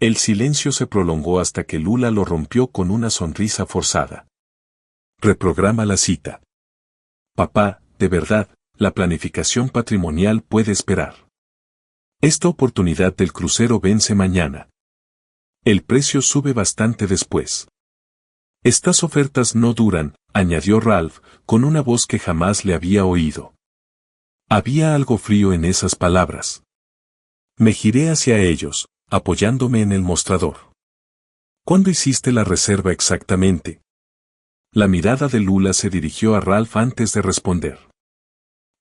El silencio se prolongó hasta que Lula lo rompió con una sonrisa forzada. Reprograma la cita. Papá, de verdad, la planificación patrimonial puede esperar. Esta oportunidad del crucero vence mañana. El precio sube bastante después. Estas ofertas no duran, añadió Ralph, con una voz que jamás le había oído. Había algo frío en esas palabras. Me giré hacia ellos, apoyándome en el mostrador. ¿Cuándo hiciste la reserva exactamente? La mirada de Lula se dirigió a Ralph antes de responder.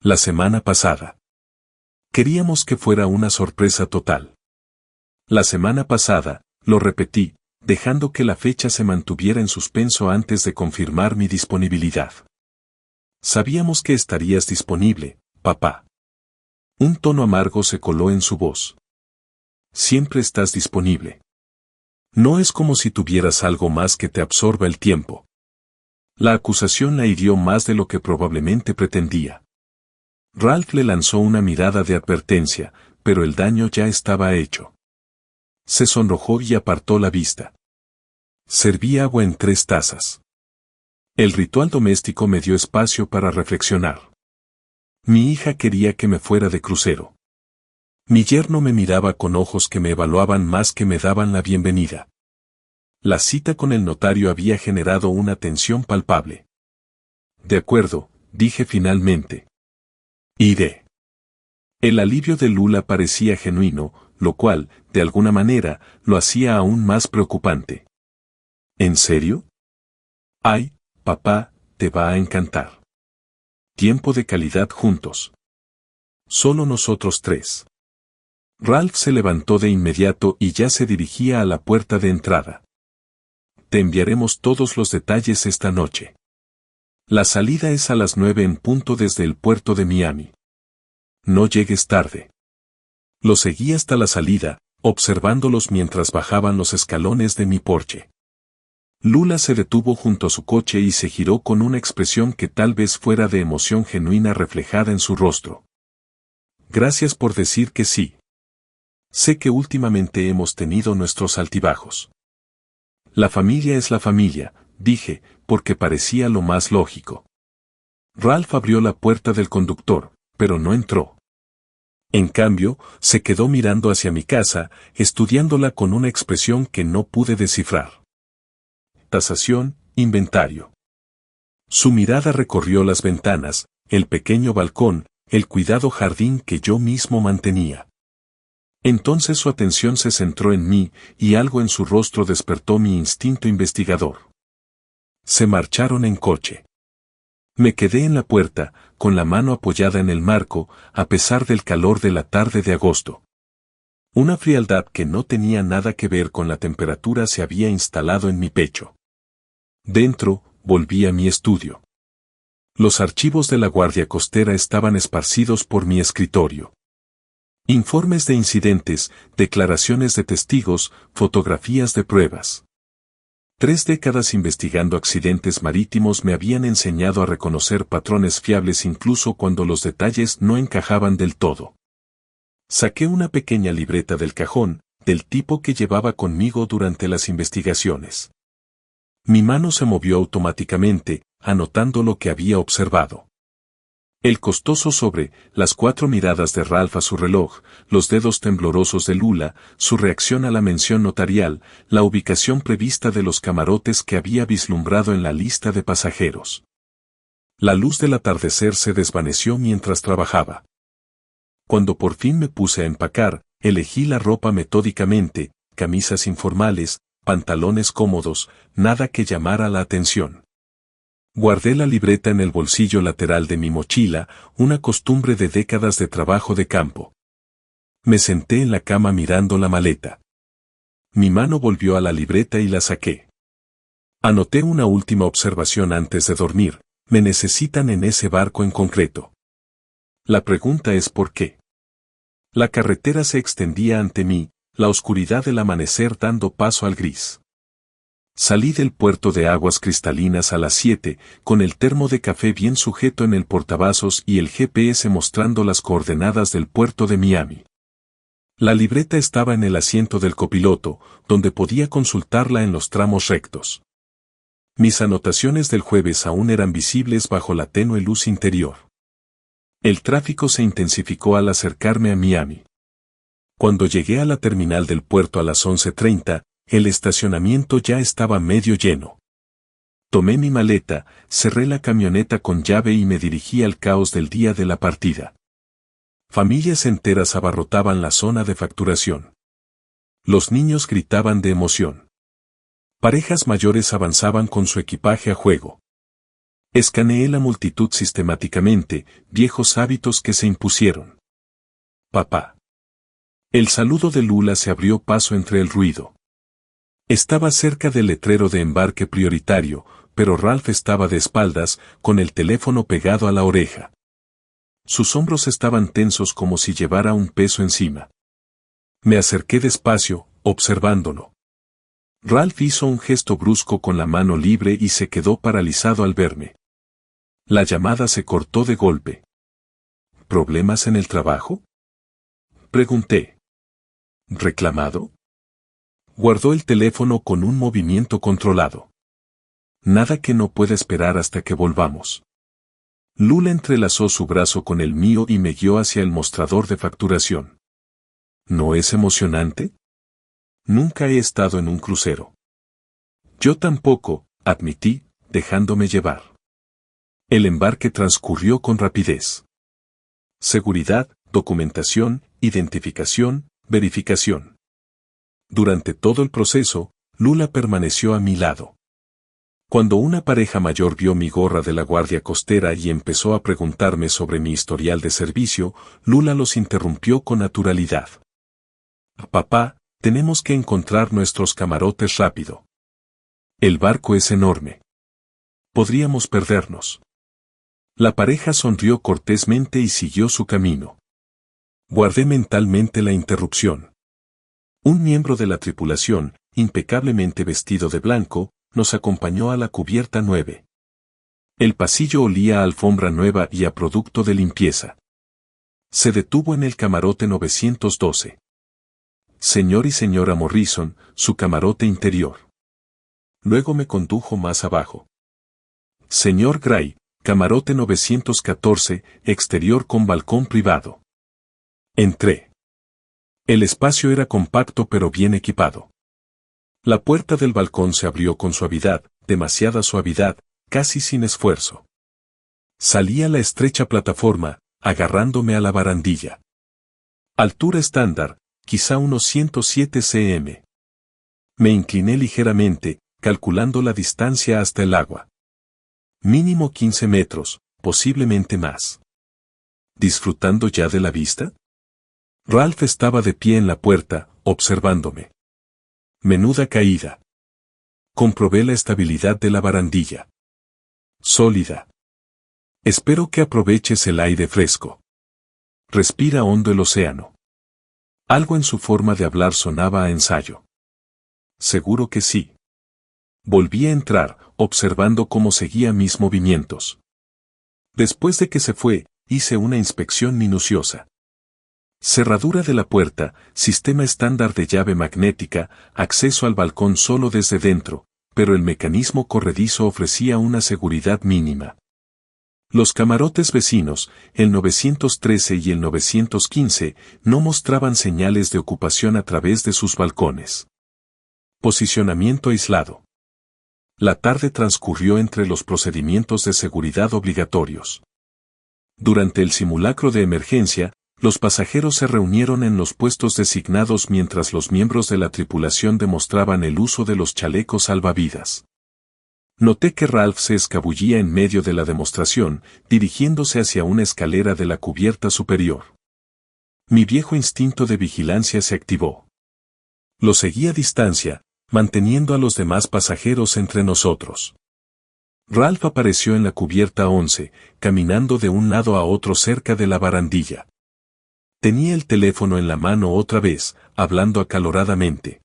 La semana pasada. Queríamos que fuera una sorpresa total. La semana pasada, lo repetí, dejando que la fecha se mantuviera en suspenso antes de confirmar mi disponibilidad. Sabíamos que estarías disponible, papá. Un tono amargo se coló en su voz. Siempre estás disponible. No es como si tuvieras algo más que te absorba el tiempo. La acusación la hirió más de lo que probablemente pretendía. Ralph le lanzó una mirada de advertencia, pero el daño ya estaba hecho. Se sonrojó y apartó la vista. Serví agua en 3 tazas. El ritual doméstico me dio espacio para reflexionar. Mi hija quería que me fuera de crucero. Mi yerno me miraba con ojos que me evaluaban más que me daban la bienvenida. La cita con el notario había generado una tensión palpable. De acuerdo, dije finalmente. Iré. El alivio de Lula parecía genuino, lo cual, de alguna manera, lo hacía aún más preocupante. ¿En serio? Ay, papá, te va a encantar. Tiempo de calidad juntos. Solo nosotros 3. Ralph se levantó de inmediato y ya se dirigía a la puerta de entrada. Te enviaremos todos los detalles esta noche. La salida es a las 9 en punto desde el puerto de Miami. No llegues tarde. Lo seguí hasta la salida, observándolos mientras bajaban los escalones de mi Porsche. Lula se detuvo junto a su coche y se giró con una expresión que tal vez fuera de emoción genuina reflejada en su rostro. Gracias por decir que sí. Sé que últimamente hemos tenido nuestros altibajos. La familia es la familia, dije, porque parecía lo más lógico. Ralph abrió la puerta del conductor, pero no entró. En cambio, se quedó mirando hacia mi casa, estudiándola con una expresión que no pude descifrar. Tasación, inventario. Su mirada recorrió las ventanas, el pequeño balcón, el cuidado jardín que yo mismo mantenía. Entonces su atención se centró en mí, y algo en su rostro despertó mi instinto investigador. Se marcharon en coche. Me quedé en la puerta, con la mano apoyada en el marco, a pesar del calor de la tarde de agosto. Una frialdad que no tenía nada que ver con la temperatura se había instalado en mi pecho. Dentro, volví a mi estudio. Los archivos de la Guardia Costera estaban esparcidos por mi escritorio. Informes de incidentes, declaraciones de testigos, fotografías de pruebas. 3 décadas investigando accidentes marítimos me habían enseñado a reconocer patrones fiables incluso cuando los detalles no encajaban del todo. Saqué una pequeña libreta del cajón, del tipo que llevaba conmigo durante las investigaciones. Mi mano se movió automáticamente, anotando lo que había observado. El costoso sobre, las 4 miradas de Ralph a su reloj, los dedos temblorosos de Lula, su reacción a la mención notarial, la ubicación prevista de los camarotes que había vislumbrado en la lista de pasajeros. La luz del atardecer se desvaneció mientras trabajaba. Cuando por fin me puse a empacar, elegí la ropa metódicamente, camisas informales, pantalones cómodos, nada que llamara la atención. Guardé la libreta en el bolsillo lateral de mi mochila, una costumbre de décadas de trabajo de campo. Me senté en la cama mirando la maleta. Mi mano volvió a la libreta y la saqué. Anoté una última observación antes de dormir: me necesitan en ese barco en concreto. La pregunta es ¿por qué? La carretera se extendía ante mí, la oscuridad del amanecer dando paso al gris. Salí del puerto de aguas cristalinas a las 7, con el termo de café bien sujeto en el portavasos y el GPS mostrando las coordenadas del puerto de Miami. La libreta estaba en el asiento del copiloto, donde podía consultarla en los tramos rectos. Mis anotaciones del jueves aún eran visibles bajo la tenue luz interior. El tráfico se intensificó al acercarme a Miami. Cuando llegué a la terminal del puerto a las 11:30, el estacionamiento ya estaba medio lleno. Tomé mi maleta, cerré la camioneta con llave y me dirigí al caos del día de la partida. Familias enteras abarrotaban la zona de facturación. Los niños gritaban de emoción. Parejas mayores avanzaban con su equipaje a juego. Escaneé la multitud sistemáticamente, viejos hábitos que se impusieron. Papá. El saludo de Lula se abrió paso entre el ruido. Estaba cerca del letrero de embarque prioritario, pero Ralph estaba de espaldas, con el teléfono pegado a la oreja. Sus hombros estaban tensos como si llevara un peso encima. Me acerqué despacio, observándolo. Ralph hizo un gesto brusco con la mano libre y se quedó paralizado al verme. La llamada se cortó de golpe. ¿Problemas en el trabajo?, pregunté. ¿Reclamado? Guardó el teléfono con un movimiento controlado. Nada que no pueda esperar hasta que volvamos. Lula entrelazó su brazo con el mío y me guió hacia el mostrador de facturación. ¿No es emocionante? Nunca he estado en un crucero. Yo tampoco, admití, dejándome llevar. El embarque transcurrió con rapidez. Seguridad, documentación, identificación, verificación. Durante todo el proceso, Lula permaneció a mi lado. Cuando una pareja mayor vio mi gorra de la Guardia Costera y empezó a preguntarme sobre mi historial de servicio, Lula los interrumpió con naturalidad. Papá, tenemos que encontrar nuestros camarotes rápido. El barco es enorme. Podríamos perdernos. La pareja sonrió cortésmente y siguió su camino. Guardé mentalmente la interrupción. Un miembro de la tripulación, impecablemente vestido de blanco, nos acompañó a la cubierta 9. El pasillo olía a alfombra nueva y a producto de limpieza. Se detuvo en el camarote 912. Señor y señora Morrison, su camarote interior. Luego me condujo más abajo. Señor Gray, camarote 914, exterior con balcón privado. Entré. El espacio era compacto pero bien equipado. La puerta del balcón se abrió con suavidad, demasiada suavidad, casi sin esfuerzo. Salí a la estrecha plataforma, agarrándome a la barandilla. Altura estándar, quizá unos 107 cm. Me incliné ligeramente, calculando la distancia hasta el agua. Mínimo 15 metros, posiblemente más. ¿Disfrutando ya de la vista? Ralph estaba de pie en la puerta, observándome. Menuda caída. Comprobé la estabilidad de la barandilla. Sólida. Espero que aproveches el aire fresco. Respira hondo el océano. Algo en su forma de hablar sonaba a ensayo. Seguro que sí. Volví a entrar, observando cómo seguía mis movimientos. Después de que se fue, hice una inspección minuciosa. Cerradura de la puerta, sistema estándar de llave magnética, acceso al balcón solo desde dentro, pero el mecanismo corredizo ofrecía una seguridad mínima. Los camarotes vecinos, el 913 y el 915, no mostraban señales de ocupación a través de sus balcones. Posicionamiento aislado. La tarde transcurrió entre los procedimientos de seguridad obligatorios. Durante el simulacro de emergencia, los pasajeros se reunieron en los puestos designados mientras los miembros de la tripulación demostraban el uso de los chalecos salvavidas. Noté que Ralph se escabullía en medio de la demostración, dirigiéndose hacia una escalera de la cubierta superior. Mi viejo instinto de vigilancia se activó. Lo seguí a distancia, manteniendo a los demás pasajeros entre nosotros. Ralph apareció en la cubierta 11, caminando de un lado a otro cerca de la barandilla. Tenía el teléfono en la mano otra vez, hablando acaloradamente.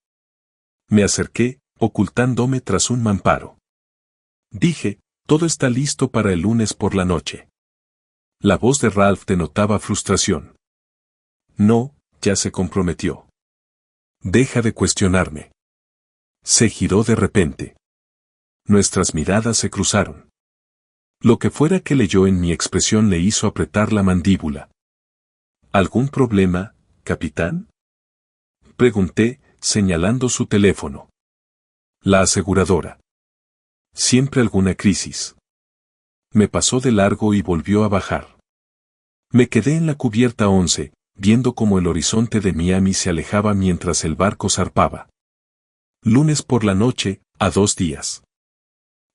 Me acerqué, ocultándome tras un mamparo. Dije, todo está listo para el lunes por la noche. La voz de Ralph denotaba frustración. No, ya se comprometió. Deja de cuestionarme. Se giró de repente. Nuestras miradas se cruzaron. Lo que fuera que leyó en mi expresión le hizo apretar la mandíbula. ¿Algún problema, capitán? Pregunté, señalando su teléfono. La aseguradora. Siempre alguna crisis. Me pasó de largo y volvió a bajar. Me quedé en la cubierta 11, viendo cómo el horizonte de Miami se alejaba mientras el barco zarpaba. Lunes por la noche, a 2 días.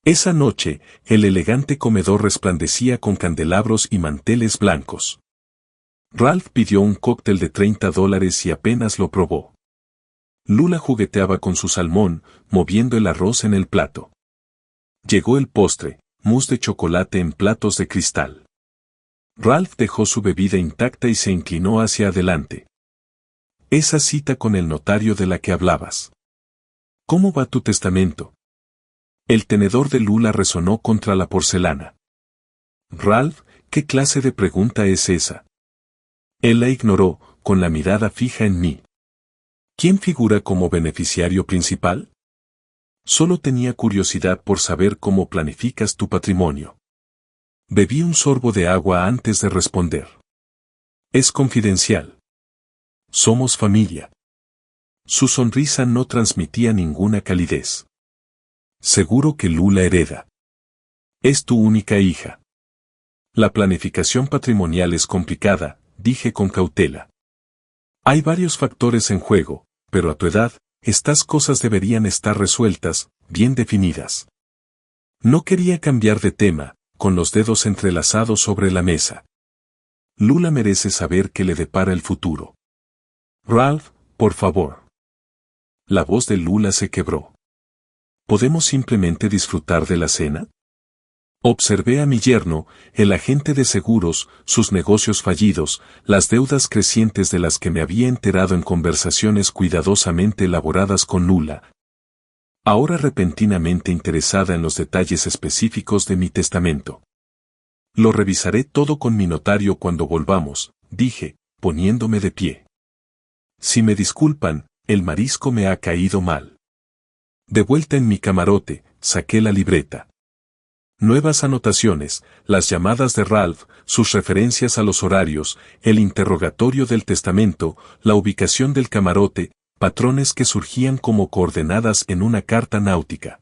Esa noche, el elegante comedor resplandecía con candelabros y manteles blancos. Ralph pidió un cóctel de $30 y apenas lo probó. Lula jugueteaba con su salmón, moviendo el arroz en el plato. Llegó el postre, mousse de chocolate en platos de cristal. Ralph dejó su bebida intacta y se inclinó hacia adelante. Esa cita con el notario de la que hablabas. ¿Cómo va tu testamento? El tenedor de Lula resonó contra la porcelana. Ralph, ¿qué clase de pregunta es esa? Él la ignoró, con la mirada fija en mí. ¿Quién figura como beneficiario principal? Solo tenía curiosidad por saber cómo planificas tu patrimonio. Bebí un sorbo de agua antes de responder. Es confidencial. Somos familia. Su sonrisa no transmitía ninguna calidez. Seguro que Lula hereda. Es tu única hija. La planificación patrimonial es complicada, dije con cautela. Hay varios factores en juego, pero a tu edad, estas cosas deberían estar resueltas, bien definidas. No quería cambiar de tema, con los dedos entrelazados sobre la mesa. Lula merece saber qué le depara el futuro. Ralph, por favor. La voz de Lula se quebró. ¿Podemos simplemente disfrutar de la cena? Observé a mi yerno, el agente de seguros, sus negocios fallidos, las deudas crecientes de las que me había enterado en conversaciones cuidadosamente elaboradas con Lula. Ahora repentinamente interesada en los detalles específicos de mi testamento. Lo revisaré todo con mi notario cuando volvamos, dije, poniéndome de pie. Si me disculpan, el marisco me ha caído mal. De vuelta en mi camarote, saqué la libreta. Nuevas anotaciones, las llamadas de Ralph, sus referencias a los horarios, el interrogatorio del testamento, la ubicación del camarote, patrones que surgían como coordenadas en una carta náutica.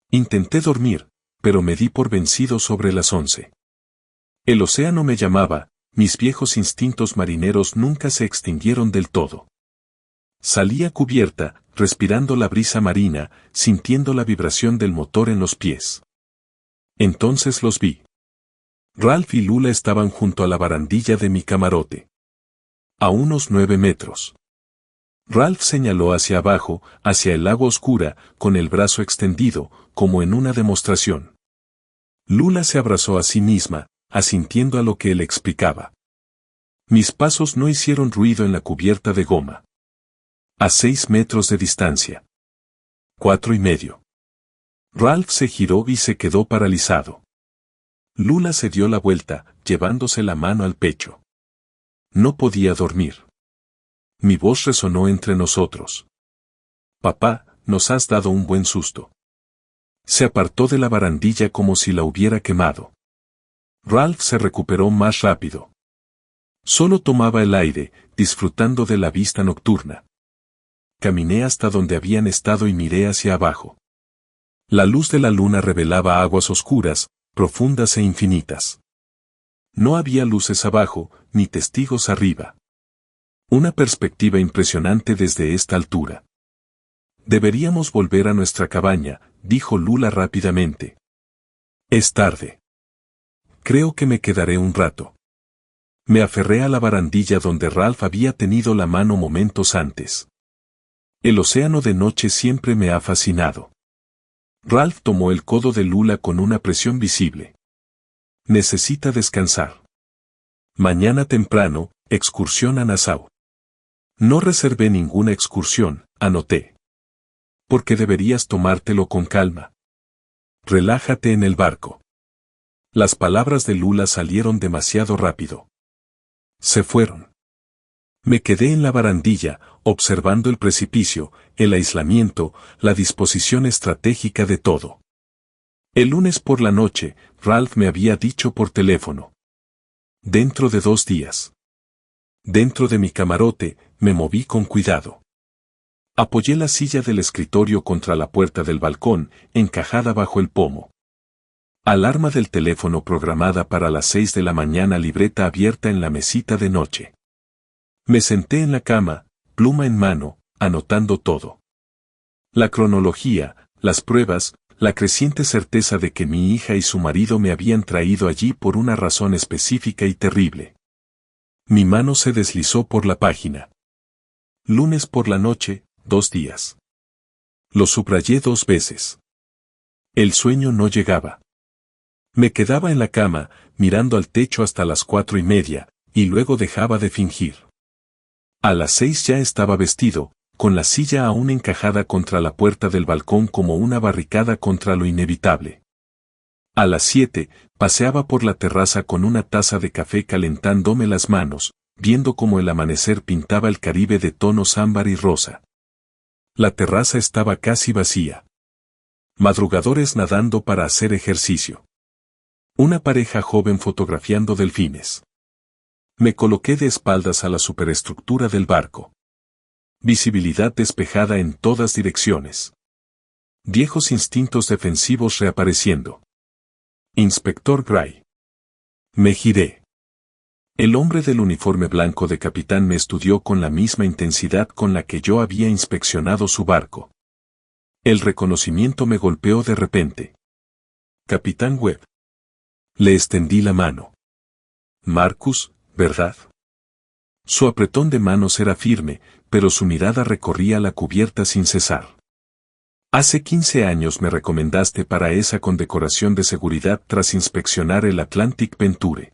Intenté dormir, pero me di por vencido sobre las 11. El océano me llamaba, mis viejos instintos marineros nunca se extinguieron del todo. Salí a cubierta, respirando la brisa marina, sintiendo la vibración del motor en los pies. Entonces los vi. Ralph y Lula estaban junto a la barandilla de mi camarote. A unos 9 metros. Ralph señaló hacia abajo, hacia el agua oscura, con el brazo extendido, como en una demostración. Lula se abrazó a sí misma, asintiendo a lo que él explicaba. Mis pasos no hicieron ruido en la cubierta de goma. A 6 metros de distancia. 4,5. Ralph se giró y se quedó paralizado. Lula se dio la vuelta, llevándose la mano al pecho. No podía dormir. Mi voz resonó entre nosotros. Papá, nos has dado un buen susto. Se apartó de la barandilla como si la hubiera quemado. Ralph se recuperó más rápido. Solo tomaba el aire, disfrutando de la vista nocturna. Caminé hasta donde habían estado y miré hacia abajo. La luz de la luna revelaba aguas oscuras, profundas e infinitas. No había luces abajo, ni testigos arriba. Una perspectiva impresionante desde esta altura. Deberíamos volver a nuestra cabaña, dijo Lula rápidamente. Es tarde. Creo que me quedaré un rato. Me aferré a la barandilla donde Ralph había tenido la mano momentos antes. El océano de noche siempre me ha fascinado. Ralph tomó el codo de Lula con una presión visible. Necesita descansar. Mañana temprano, excursión a Nassau. No reservé ninguna excursión, anoté. Porque deberías tomártelo con calma. Relájate en el barco. Las palabras de Lula salieron demasiado rápido. Se fueron. Me quedé en la barandilla, observando el precipicio, el aislamiento, la disposición estratégica de todo. El lunes por la noche, Ralph me había dicho por teléfono. Dentro de 2 días. Dentro de mi camarote, me moví con cuidado. Apoyé la silla del escritorio contra la puerta del balcón, encajada bajo el pomo. Alarma del teléfono programada para las 6 de la mañana, libreta abierta en la mesita de noche. Me senté en la cama, pluma en mano, anotando todo. La cronología, las pruebas, la creciente certeza de que mi hija y su marido me habían traído allí por una razón específica y terrible. Mi mano se deslizó por la página. Lunes por la noche, 2 días. Lo subrayé 2 veces. El sueño no llegaba. Me quedaba en la cama, mirando al techo hasta las 4:30, y luego dejaba de fingir. A las 6 ya estaba vestido, con la silla aún encajada contra la puerta del balcón como una barricada contra lo inevitable. A las 7, paseaba por la terraza con una taza de café calentándome las manos, viendo cómo el amanecer pintaba el Caribe de tonos ámbar y rosa. La terraza estaba casi vacía. Madrugadores nadando para hacer ejercicio. Una pareja joven fotografiando delfines. Me coloqué de espaldas a la superestructura del barco. Visibilidad despejada en todas direcciones. Viejos instintos defensivos reapareciendo. Inspector Gray. Me giré. El hombre del uniforme blanco de capitán me estudió con la misma intensidad con la que yo había inspeccionado su barco. El reconocimiento me golpeó de repente. Capitán Webb. Le extendí la mano. Marcus, ¿verdad? Su apretón de manos era firme, pero su mirada recorría la cubierta sin cesar. Hace 15 años me recomendaste para esa condecoración de seguridad tras inspeccionar el Atlantic Venture.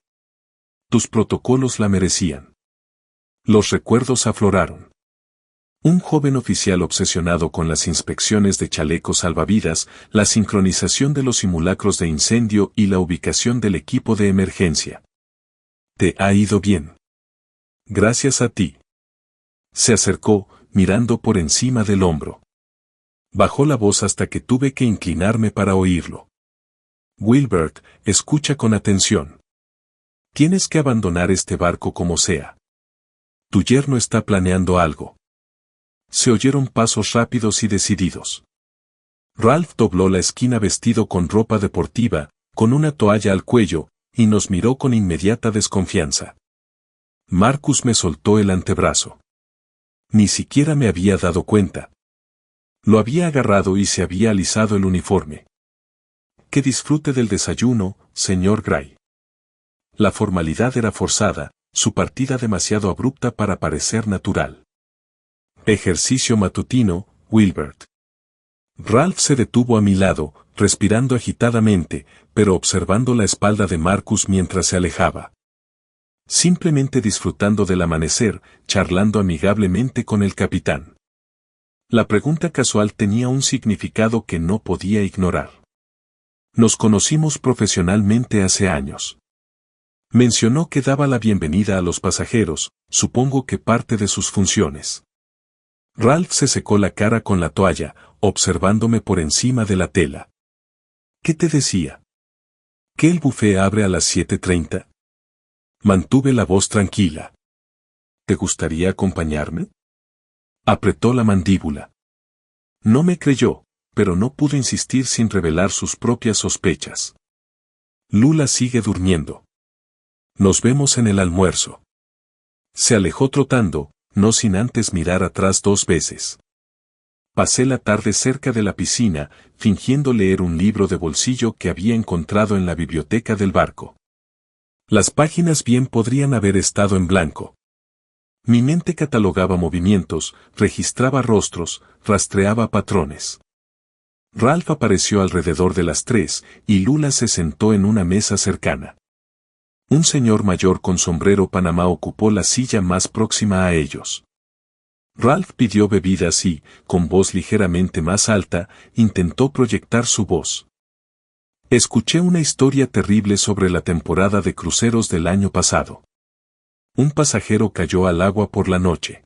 Tus protocolos la merecían. Los recuerdos afloraron. Un joven oficial obsesionado con las inspecciones de chalecos salvavidas, la sincronización de los simulacros de incendio y la ubicación del equipo de emergencia. Te ha ido bien. Gracias a ti. Se acercó, mirando por encima del hombro. Bajó la voz hasta que tuve que inclinarme para oírlo. Wilbert, escucha con atención. Tienes que abandonar este barco como sea. Tu yerno está planeando algo. Se oyeron pasos rápidos y decididos. Ralph dobló la esquina vestido con ropa deportiva, con una toalla al cuello, y nos miró con inmediata desconfianza. Marcus me soltó el antebrazo. Ni siquiera me había dado cuenta. Lo había agarrado y se había alisado el uniforme. Que disfrute del desayuno, señor Gray. La formalidad era forzada, su partida demasiado abrupta para parecer natural. Ejercicio matutino, Wilbert. Ralph se detuvo a mi lado, respirando agitadamente, pero observando la espalda de Marcus mientras se alejaba. Simplemente disfrutando del amanecer, charlando amigablemente con el capitán. La pregunta casual tenía un significado que no podía ignorar. Nos conocimos profesionalmente hace años. Mencionó que daba la bienvenida a los pasajeros, supongo que parte de sus funciones. Ralph se secó la cara con la toalla, observándome por encima de la tela. ¿Qué te decía? ¿Que el buffet abre a las 7:30? Mantuve la voz tranquila. ¿Te gustaría acompañarme? Apretó la mandíbula. No me creyó, pero no pudo insistir sin revelar sus propias sospechas. Lula sigue durmiendo. Nos vemos en el almuerzo. Se alejó trotando, no sin antes mirar atrás 2 veces. Pasé la tarde cerca de la piscina, fingiendo leer un libro de bolsillo que había encontrado en la biblioteca del barco. Las páginas bien podrían haber estado en blanco. Mi mente catalogaba movimientos, registraba rostros, rastreaba patrones. Ralph apareció alrededor de las 3, y Lula se sentó en una mesa cercana. Un señor mayor con sombrero panamá ocupó la silla más próxima a ellos. Ralph pidió bebidas y, con voz ligeramente más alta, intentó proyectar su voz. Escuché una historia terrible sobre la temporada de cruceros del año pasado. Un pasajero cayó al agua por la noche.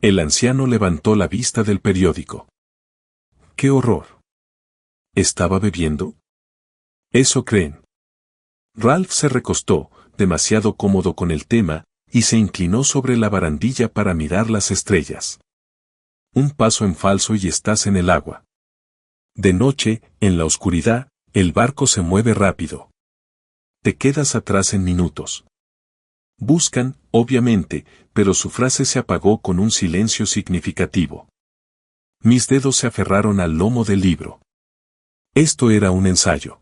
El anciano levantó la vista del periódico. ¡Qué horror! ¿Estaba bebiendo? Eso creen. Ralph se recostó, demasiado cómodo con el tema, y se inclinó sobre la barandilla para mirar las estrellas. Un paso en falso y estás en el agua. De noche, en la oscuridad, el barco se mueve rápido. Te quedas atrás en minutos. Buscan, obviamente, pero su frase se apagó con un silencio significativo. Mis dedos se aferraron al lomo del libro. Esto era un ensayo.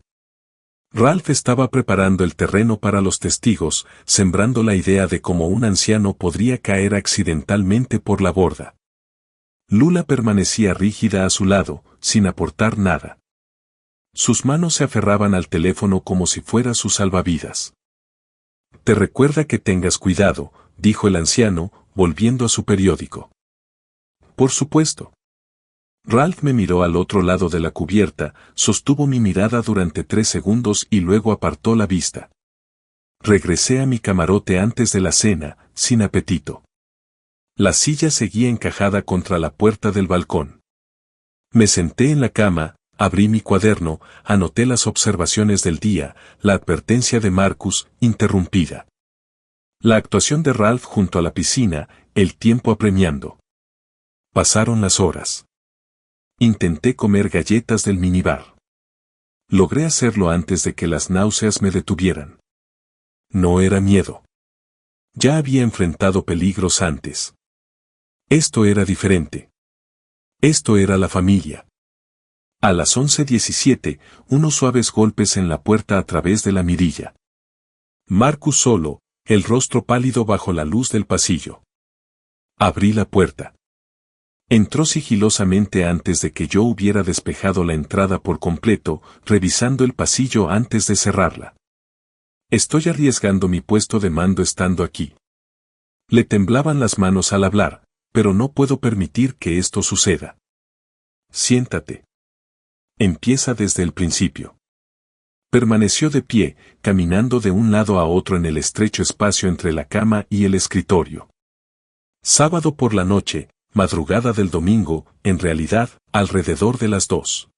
Ralph estaba preparando el terreno para los testigos, sembrando la idea de cómo un anciano podría caer accidentalmente por la borda. Lula permanecía rígida a su lado, sin aportar nada. Sus manos se aferraban al teléfono como si fuera su salvavidas. Te recuerda que tengas cuidado, dijo el anciano, volviendo a su periódico. Por supuesto. Ralph me miró al otro lado de la cubierta, sostuvo mi mirada durante 3 segundos y luego apartó la vista. Regresé a mi camarote antes de la cena, sin apetito. La silla seguía encajada contra la puerta del balcón. Me senté en la cama, abrí mi cuaderno, anoté las observaciones del día, la advertencia de Marcus, interrumpida. La actuación de Ralph junto a la piscina, el tiempo apremiando. Pasaron las horas. Intenté comer galletas del minibar. Logré hacerlo antes de que las náuseas me detuvieran. No era miedo. Ya había enfrentado peligros antes. Esto era diferente. Esto era la familia. A las 11:17, unos suaves golpes en la puerta a través de la mirilla. Marcus solo, el rostro pálido bajo la luz del pasillo. Abrí la puerta. Entró sigilosamente antes de que yo hubiera despejado la entrada por completo, revisando el pasillo antes de cerrarla. Estoy arriesgando mi puesto de mando estando aquí. Le temblaban las manos al hablar, pero no puedo permitir que esto suceda. Siéntate. Empieza desde el principio. Permaneció de pie, caminando de un lado a otro en el estrecho espacio entre la cama y el escritorio. Sábado por la noche, madrugada del domingo, en realidad, alrededor de las 2.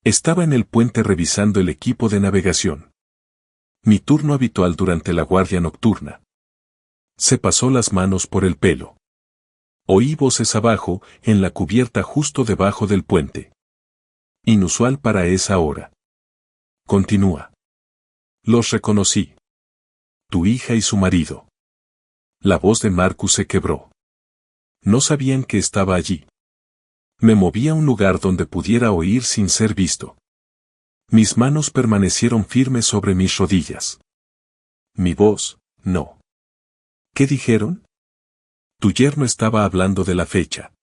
Estaba en el puente revisando el equipo de navegación. Mi turno habitual durante la guardia nocturna. Se pasó las manos por el pelo. Oí voces abajo, en la cubierta justo debajo del puente. Inusual para esa hora. Continúa. Los reconocí. Tu hija y su marido. La voz de Marcus se quebró. No sabían que estaba allí. Me moví a un lugar donde pudiera oír sin ser visto. Mis manos permanecieron firmes sobre mis rodillas. Mi voz, no. ¿Qué dijeron? Tu yerno estaba hablando de la fecha.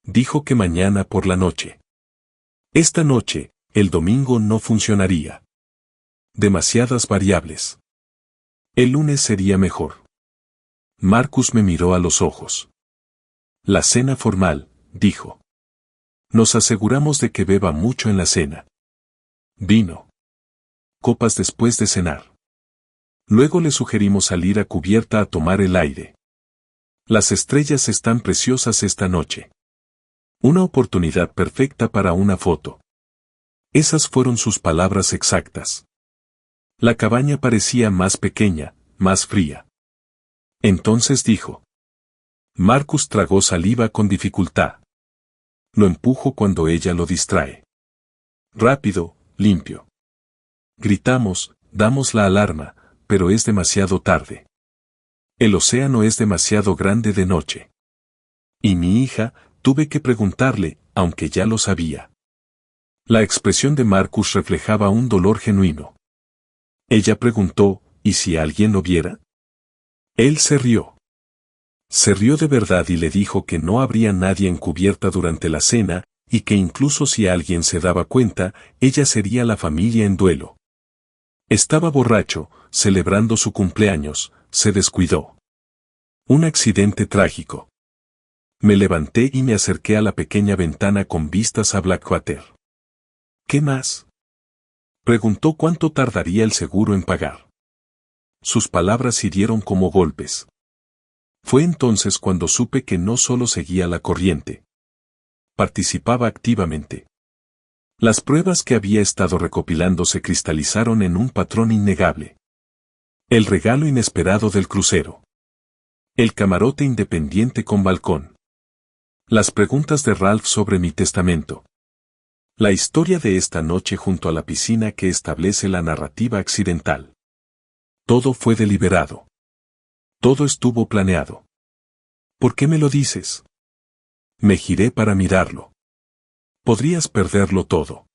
Dijo que mañana por la noche. Esta noche, el domingo no funcionaría. Demasiadas variables. El lunes sería mejor. Marcus me miró a los ojos. La cena formal, dijo. Nos aseguramos de que beba mucho en la cena. Vino. Copas después de cenar. Luego le sugerimos salir a cubierta a tomar el aire. Las estrellas están preciosas esta noche. Una oportunidad perfecta para una foto. Esas fueron sus palabras exactas. La cabaña parecía más pequeña, más fría. Entonces dijo. Marcus tragó saliva con dificultad. Lo empujo cuando ella lo distrae. Rápido, limpio. Gritamos, damos la alarma, pero es demasiado tarde. El océano es demasiado grande de noche. Y mi hija, tuve que preguntarle, aunque ya lo sabía. La expresión de Marcus reflejaba un dolor genuino. Ella preguntó, ¿y si alguien lo viera? Él se rió. Se rió de verdad y le dijo que no habría nadie en cubierta durante la cena, y que incluso si alguien se daba cuenta, ella sería la familia en duelo. Estaba borracho, celebrando su cumpleaños, se descuidó. Un accidente trágico. Me levanté y me acerqué a la pequeña ventana con vistas a Blackwater. ¿Qué más? Preguntó cuánto tardaría el seguro en pagar. Sus palabras hirieron como golpes. Fue entonces cuando supe que no solo seguía la corriente. Participaba activamente. Las pruebas que había estado recopilando se cristalizaron en un patrón innegable. El regalo inesperado del crucero. El camarote independiente con balcón. Las preguntas de Ralph sobre mi testamento. La historia de esta noche junto a la piscina que establece la narrativa accidental. Todo fue deliberado. Todo estuvo planeado. ¿Por qué me lo dices? Me giré para mirarlo. Podrías perderlo todo.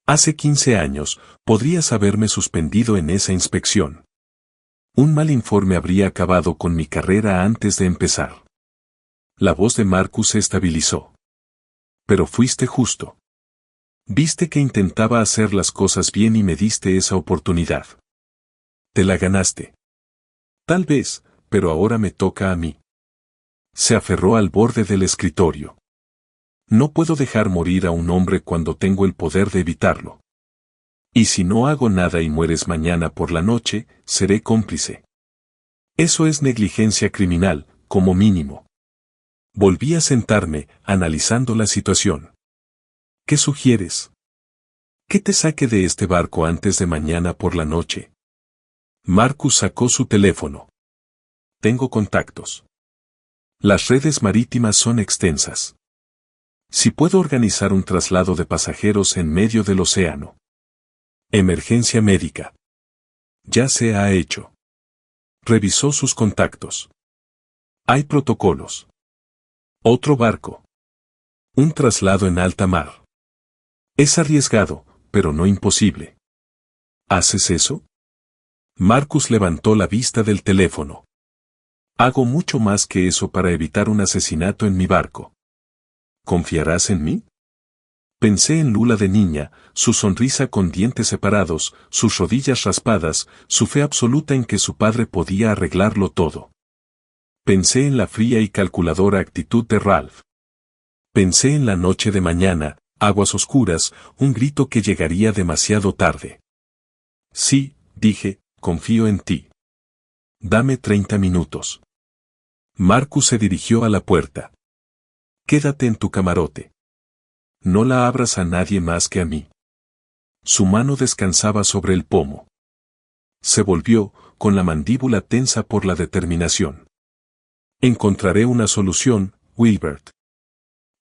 Hace 15 años, podrías haberme suspendido en esa inspección. Un mal informe habría acabado con mi carrera antes de empezar. La voz de Marcus se estabilizó. Pero fuiste justo. Viste que intentaba hacer las cosas bien y me diste esa oportunidad. Te la ganaste. Tal vez, pero ahora me toca a mí. Se aferró al borde del escritorio. No puedo dejar morir a un hombre cuando tengo el poder de evitarlo. Y si no hago nada y mueres mañana por la noche, seré cómplice. Eso es negligencia criminal, como mínimo. Volví a sentarme, analizando la situación. ¿Qué sugieres? ¿Que te saque de este barco antes de mañana por la noche? Marcus sacó su teléfono. Tengo contactos. Las redes marítimas son extensas. Si puedo organizar un traslado de pasajeros en medio del océano. Emergencia médica. Ya se ha hecho. Revisó sus contactos. Hay protocolos. Otro barco. Un traslado en alta mar. Es arriesgado, pero no imposible. ¿Haces eso? Marcus levantó la vista del teléfono. Hago mucho más que eso para evitar un asesinato en mi barco. ¿Confiarás en mí? Pensé en Lula de niña, su sonrisa con dientes separados, sus rodillas raspadas, su fe absoluta en que su padre podía arreglarlo todo. Pensé en la fría y calculadora actitud de Ralph. Pensé en la noche de mañana, aguas oscuras, un grito que llegaría demasiado tarde. Sí, dije, confío en ti. Dame 30 minutos. Marcus se dirigió a la puerta. Quédate en tu camarote. No la abras a nadie más que a mí. Su mano descansaba sobre el pomo. Se volvió, con la mandíbula tensa por la determinación. Encontraré una solución, Wilbert.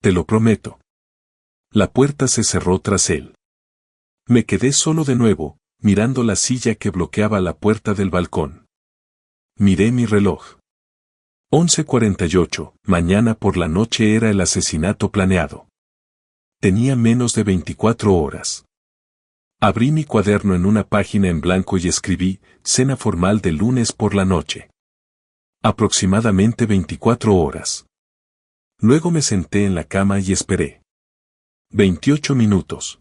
Te lo prometo. La puerta se cerró tras él. Me quedé solo de nuevo, mirando la silla que bloqueaba la puerta del balcón. Miré mi reloj. 11:48, mañana por la noche era el asesinato planeado. Tenía menos de 24 horas. Abrí mi cuaderno en una página en blanco y escribí, cena formal de lunes por la noche. Aproximadamente 24 horas. Luego me senté en la cama y esperé. 28 minutos.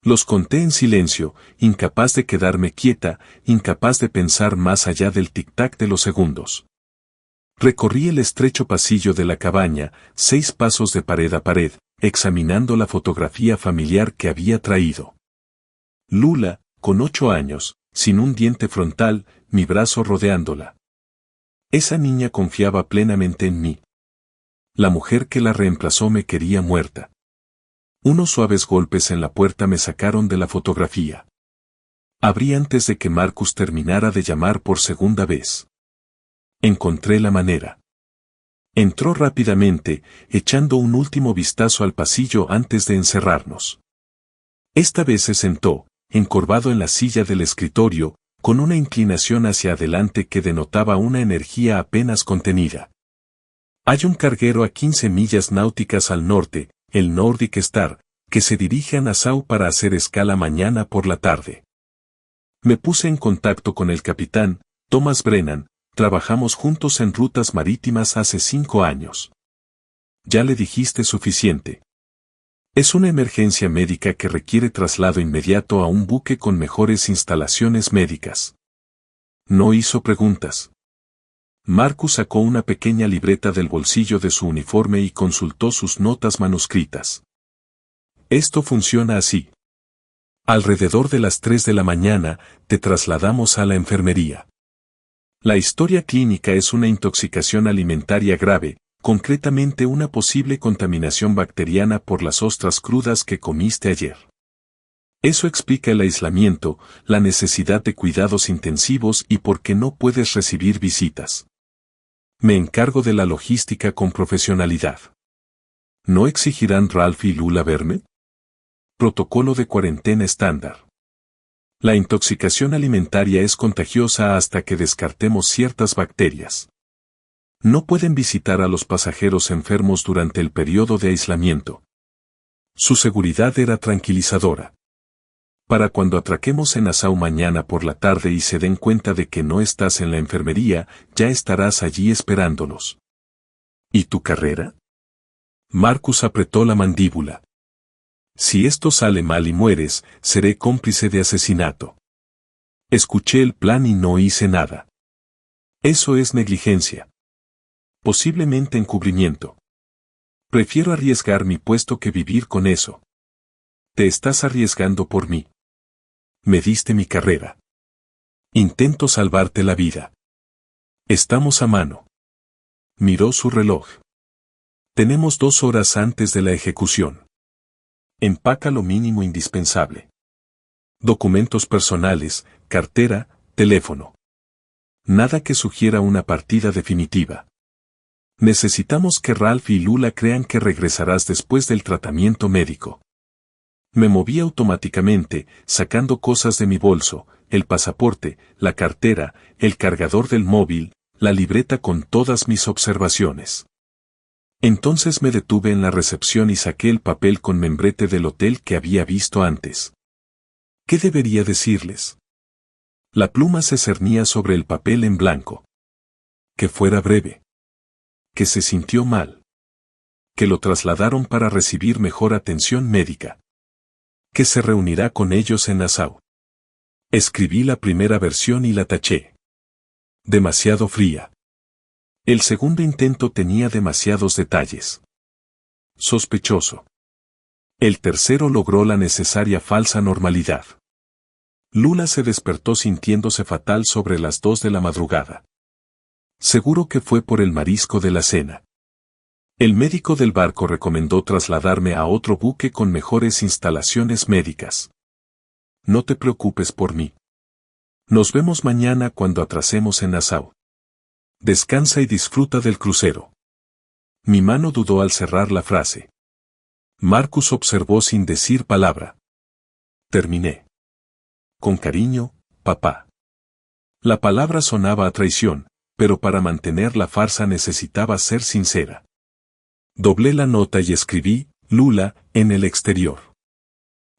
Los conté en silencio, incapaz de quedarme quieta, incapaz de pensar más allá del tic-tac de los segundos. Recorrí el estrecho pasillo de la cabaña, 6 pasos de pared a pared, examinando la fotografía familiar que había traído. Lula, con 8 años, sin un diente frontal, mi brazo rodeándola. Esa niña confiaba plenamente en mí. La mujer que la reemplazó me quería muerta. Unos suaves golpes en la puerta me sacaron de la fotografía. Abrí antes de que Marcus terminara de llamar por segunda vez. Encontré la manera. Entró rápidamente, echando un último vistazo al pasillo antes de encerrarnos. Esta vez se sentó, encorvado en la silla del escritorio, con una inclinación hacia adelante que denotaba una energía apenas contenida. Hay un carguero a 15 millas náuticas al norte, el Nordic Star, que se dirige a Nassau para hacer escala mañana por la tarde. Me puse en contacto con el capitán, Thomas Brennan. Trabajamos juntos en rutas marítimas hace 5 años. Ya le dijiste suficiente. Es una emergencia médica que requiere traslado inmediato a un buque con mejores instalaciones médicas. No hizo preguntas. Marcus sacó una pequeña libreta del bolsillo de su uniforme y consultó sus notas manuscritas. Esto funciona así. Alrededor de las 3 de la mañana, te trasladamos a la enfermería. La historia clínica es una intoxicación alimentaria grave, concretamente una posible contaminación bacteriana por las ostras crudas que comiste ayer. Eso explica el aislamiento, la necesidad de cuidados intensivos y por qué no puedes recibir visitas. Me encargo de la logística con profesionalidad. ¿No exigirán Ralph y Lula verme? Protocolo de cuarentena estándar. La intoxicación alimentaria es contagiosa hasta que descartemos ciertas bacterias. No pueden visitar a los pasajeros enfermos durante el periodo de aislamiento. Su seguridad era tranquilizadora. Para cuando atraquemos en Nassau mañana por la tarde y se den cuenta de que no estás en la enfermería, ya estarás allí esperándolos. ¿Y tu carrera? Marcus apretó la mandíbula. Si esto sale mal y mueres, seré cómplice de asesinato. Escuché el plan y no hice nada. Eso es negligencia. Posiblemente encubrimiento. Prefiero arriesgar mi puesto que vivir con eso. Te estás arriesgando por mí. Me diste mi carrera. Intento salvarte la vida. Estamos a mano. Miró su reloj. Tenemos 2 horas antes de la ejecución. Empaca lo mínimo indispensable. Documentos personales, cartera, teléfono. Nada que sugiera una partida definitiva. Necesitamos que Ralph y Lula crean que regresarás después del tratamiento médico. Me moví automáticamente, sacando cosas de mi bolso, el pasaporte, la cartera, el cargador del móvil, la libreta con todas mis observaciones. Entonces me detuve en la recepción y saqué el papel con membrete del hotel que había visto antes. ¿Qué debería decirles? La pluma se cernía sobre el papel en blanco. Que fuera breve. Que se sintió mal. Que lo trasladaron para recibir mejor atención médica. Que se reunirá con ellos en Nassau. Escribí la primera versión y la taché. Demasiado fría. El segundo intento tenía demasiados detalles. Sospechoso. El tercero logró la necesaria falsa normalidad. Lula se despertó sintiéndose fatal sobre las 2 de la madrugada. Seguro que fue por el marisco de la cena. El médico del barco recomendó trasladarme a otro buque con mejores instalaciones médicas. No te preocupes por mí. Nos vemos mañana cuando atrasemos en Nassau. Descansa y disfruta del crucero. Mi mano dudó al cerrar la frase. Marcus observó sin decir palabra. Terminé. Con cariño, papá. La palabra sonaba a traición, pero para mantener la farsa necesitaba ser sincera. Doblé la nota y escribí, Lula, en el exterior.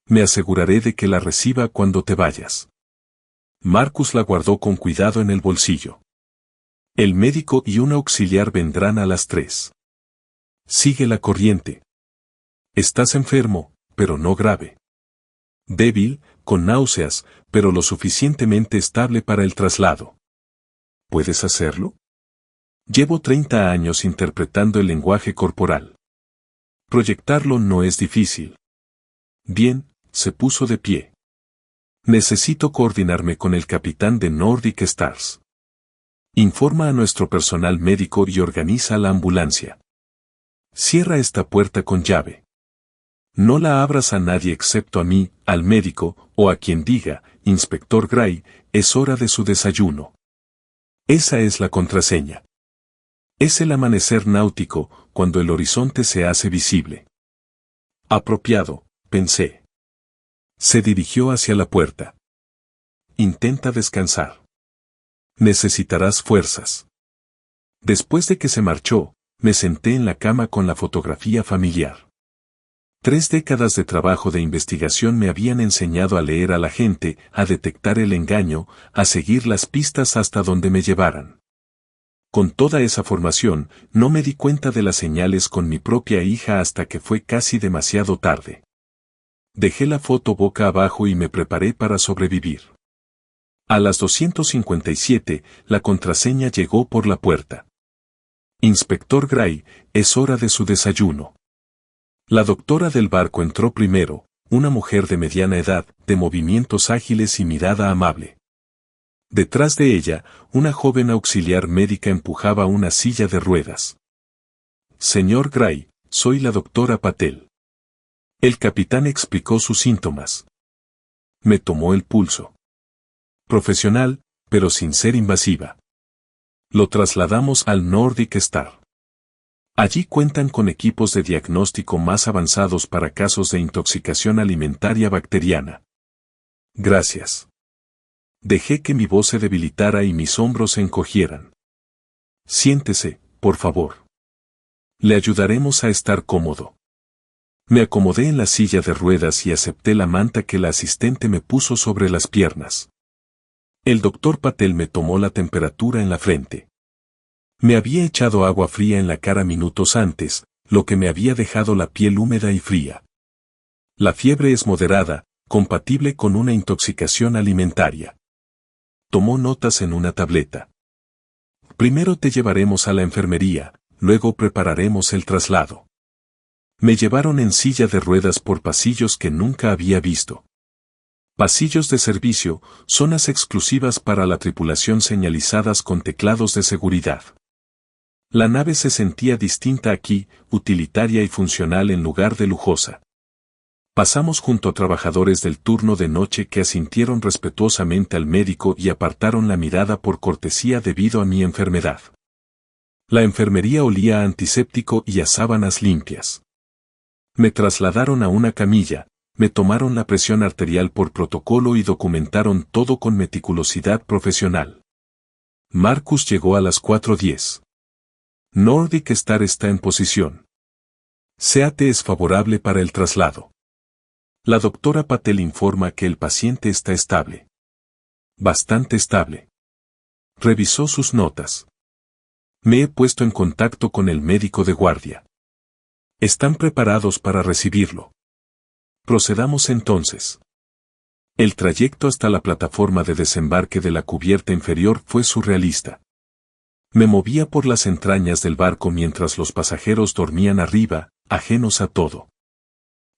Me aseguraré de que la reciba cuando te vayas. Marcus la guardó con cuidado en el bolsillo. El médico y un auxiliar vendrán a las 3. Sigue la corriente. Estás enfermo, pero no grave. Débil, con náuseas, pero lo suficientemente estable para el traslado. ¿Puedes hacerlo? Llevo 30 años interpretando el lenguaje corporal. Proyectarlo no es difícil. Bien, se puso de pie. Necesito coordinarme con el capitán de Nordic Stars. Informa a nuestro personal médico y organiza la ambulancia. Cierra esta puerta con llave. No la abras a nadie excepto a mí, al médico, o a quien diga, Inspector Gray, es hora de su desayuno. Esa es la contraseña. Es el amanecer náutico, cuando el horizonte se hace visible. Apropiado, pensé. Se dirigió hacia la puerta. Intenta descansar. Necesitarás fuerzas. Después de que se marchó, me senté en la cama con la fotografía familiar. 3 décadas de trabajo de investigación me habían enseñado a leer a la gente, a detectar el engaño, a seguir las pistas hasta donde me llevaran. Con toda esa formación, no me di cuenta de las señales con mi propia hija hasta que fue casi demasiado tarde. Dejé la foto boca abajo y me preparé para sobrevivir. A las 2:57, la contraseña llegó por la puerta. Inspector Gray, es hora de su desayuno. La doctora del barco entró primero, una mujer de mediana edad, de movimientos ágiles y mirada amable. Detrás de ella, una joven auxiliar médica empujaba una silla de ruedas. Señor Gray, soy la doctora Patel. El capitán explicó sus síntomas. Me tomó el pulso. Profesional, pero sin ser invasiva. Lo trasladamos al Nordic Star. Allí cuentan con equipos de diagnóstico más avanzados para casos de intoxicación alimentaria bacteriana. Gracias. Dejé que mi voz se debilitara y mis hombros se encogieran. Siéntese, por favor. Le ayudaremos a estar cómodo. Me acomodé en la silla de ruedas y acepté la manta que la asistente me puso sobre las piernas. El doctor Patel me tomó la temperatura en la frente. Me había echado agua fría en la cara minutos antes, lo que me había dejado la piel húmeda y fría. La fiebre es moderada, compatible con una intoxicación alimentaria. Tomó notas en una tableta. Primero te llevaremos a la enfermería, luego prepararemos el traslado. Me llevaron en silla de ruedas por pasillos que nunca había visto. Pasillos de servicio, zonas exclusivas para la tripulación señalizadas con teclados de seguridad. La nave se sentía distinta aquí, utilitaria y funcional en lugar de lujosa. Pasamos junto a trabajadores del turno de noche que asintieron respetuosamente al médico y apartaron la mirada por cortesía debido a mi enfermedad. La enfermería olía a antiséptico y a sábanas limpias. Me trasladaron a una camilla, me tomaron la presión arterial por protocolo y documentaron todo con meticulosidad profesional. Marcus llegó a las 4:10. Nordic Star está en posición. SEAT es favorable para el traslado. La doctora Patel informa que el paciente está estable. Bastante estable. Revisó sus notas. Me he puesto en contacto con el médico de guardia. Están preparados para recibirlo. Procedamos entonces. El trayecto hasta la plataforma de desembarque de la cubierta inferior fue surrealista. Me movía por las entrañas del barco mientras los pasajeros dormían arriba, ajenos a todo.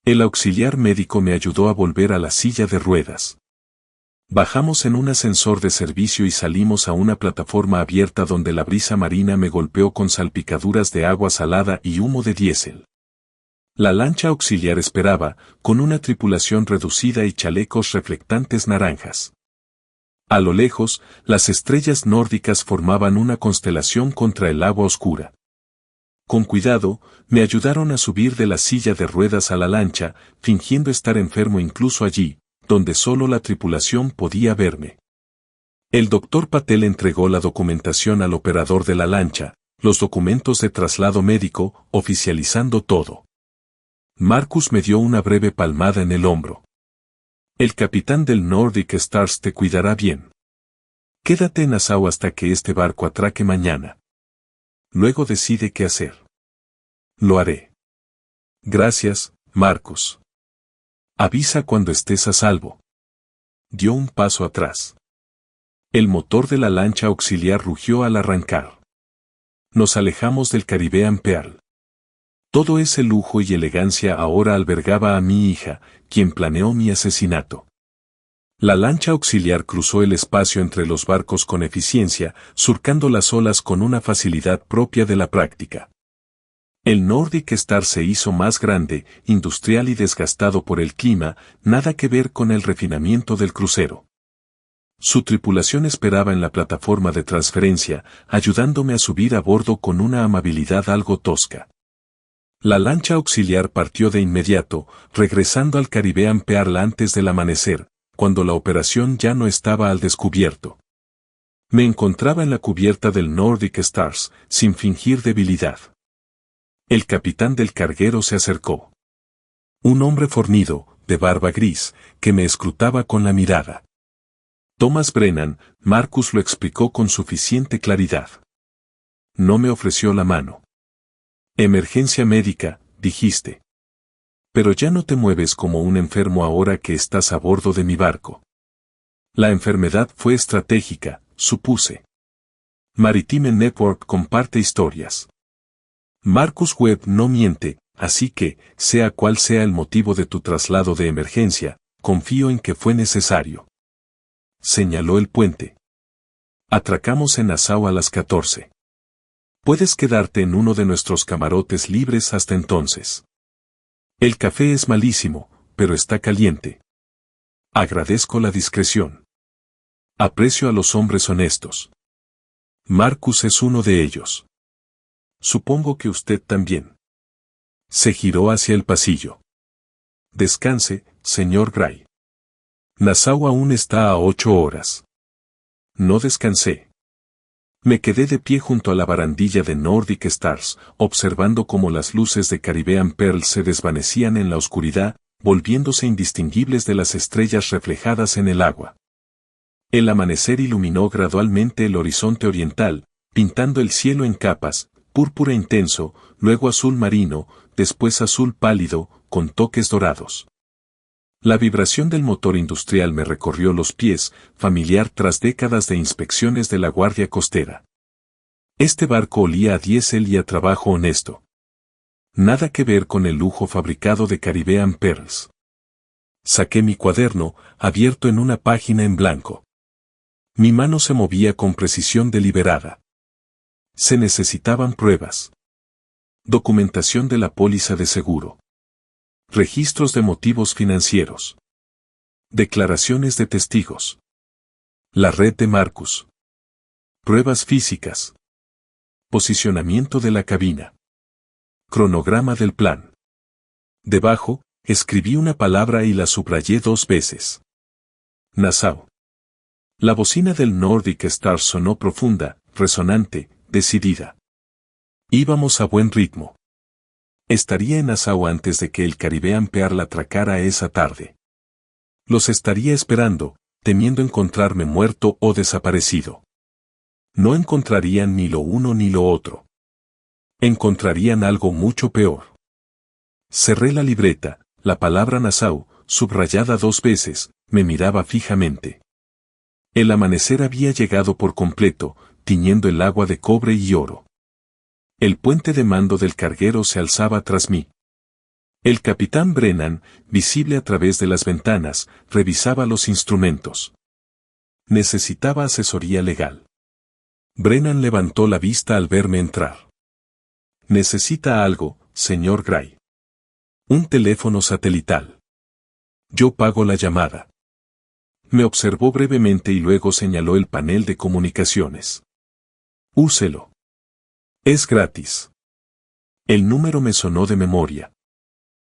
El auxiliar médico me ayudó a volver a la silla de ruedas. Bajamos en un ascensor de servicio y salimos a una plataforma abierta donde la brisa marina me golpeó con salpicaduras de agua salada y humo de diésel. La lancha auxiliar esperaba, con una tripulación reducida y chalecos reflectantes naranjas. A lo lejos, las estrellas nórdicas formaban una constelación contra el agua oscura. Con cuidado, me ayudaron a subir de la silla de ruedas a la lancha, fingiendo estar enfermo incluso allí, donde solo la tripulación podía verme. El doctor Patel entregó la documentación al operador de la lancha, los documentos de traslado médico, oficializando todo. Marcus me dio una breve palmada en el hombro. El capitán del Nordic Stars te cuidará bien. Quédate en Nassau hasta que este barco atraque mañana. Luego decide qué hacer. Lo haré. Gracias, Marcus. Avisa cuando estés a salvo. Dio un paso atrás. El motor de la lancha auxiliar rugió al arrancar. Nos alejamos del Caribbean Pearl. Todo ese lujo y elegancia ahora albergaba a mi hija, quien planeó mi asesinato. La lancha auxiliar cruzó el espacio entre los barcos con eficiencia, surcando las olas con una facilidad propia de la práctica. El Nordic Star se hizo más grande, industrial y desgastado por el clima, nada que ver con el refinamiento del crucero. Su tripulación esperaba en la plataforma de transferencia, ayudándome a subir a bordo con una amabilidad algo tosca. La lancha auxiliar partió de inmediato, regresando al Caribbean Pearl antes del amanecer, cuando la operación ya no estaba al descubierto. Me encontraba en la cubierta del Nordic Stars, sin fingir debilidad. El capitán del carguero se acercó. Un hombre fornido, de barba gris, que me escrutaba con la mirada. Thomas Brennan, Marcus lo explicó con suficiente claridad. No me ofreció la mano. Emergencia médica, dijiste. Pero ya no te mueves como un enfermo ahora que estás a bordo de mi barco. La enfermedad fue estratégica, supuse. Maritime Network comparte historias. Marcus Webb no miente, así que, sea cual sea el motivo de tu traslado de emergencia, confío en que fue necesario. Señaló el puente. Atracamos en Nassau a las 14. Puedes quedarte en uno de nuestros camarotes libres hasta entonces. El café es malísimo, pero está caliente. Agradezco la discreción. Aprecio a los hombres honestos. Marcus es uno de ellos. Supongo que usted también. Se giró hacia el pasillo. Descanse, señor Gray. Nassau aún está a 8 horas. No descansé. Me quedé de pie junto a la barandilla de Nordic Stars, observando cómo las luces de Caribbean Pearl se desvanecían en la oscuridad, volviéndose indistinguibles de las estrellas reflejadas en el agua. El amanecer iluminó gradualmente el horizonte oriental, pintando el cielo en capas, púrpura intenso, luego azul marino, después azul pálido, con toques dorados. La vibración del motor industrial me recorrió los pies, familiar tras décadas de inspecciones de la Guardia Costera. Este barco olía a diésel y a trabajo honesto. Nada que ver con el lujo fabricado de Caribbean Pearls. Saqué mi cuaderno, abierto en una página en blanco. Mi mano se movía con precisión deliberada. Se necesitaban pruebas. Documentación de la póliza de seguro. Registros de motivos financieros. Declaraciones de testigos. La red de Marcus. Pruebas físicas. Posicionamiento de la cabina. Cronograma del plan. Debajo, escribí una palabra y la subrayé 2 veces. Nassau. La bocina del Nordic Star sonó profunda, resonante, decidida. Íbamos a buen ritmo. Estaría en Nassau antes de que el Caribbean Pearl atracara esa tarde. Los estaría esperando, temiendo encontrarme muerto o desaparecido. No encontrarían ni lo uno ni lo otro. Encontrarían algo mucho peor. Cerré la libreta, la palabra Nassau, subrayada 2 veces, me miraba fijamente. El amanecer había llegado por completo, tiñendo el agua de cobre y oro. El puente de mando del carguero se alzaba tras mí. El capitán Brennan, visible a través de las ventanas, revisaba los instrumentos. Necesitaba asesoría legal. Brennan levantó la vista al verme entrar. Necesita algo, señor Gray. Un teléfono satelital. Yo pago la llamada. Me observó brevemente y luego señaló el panel de comunicaciones. Úselo. Es gratis. El número me sonó de memoria.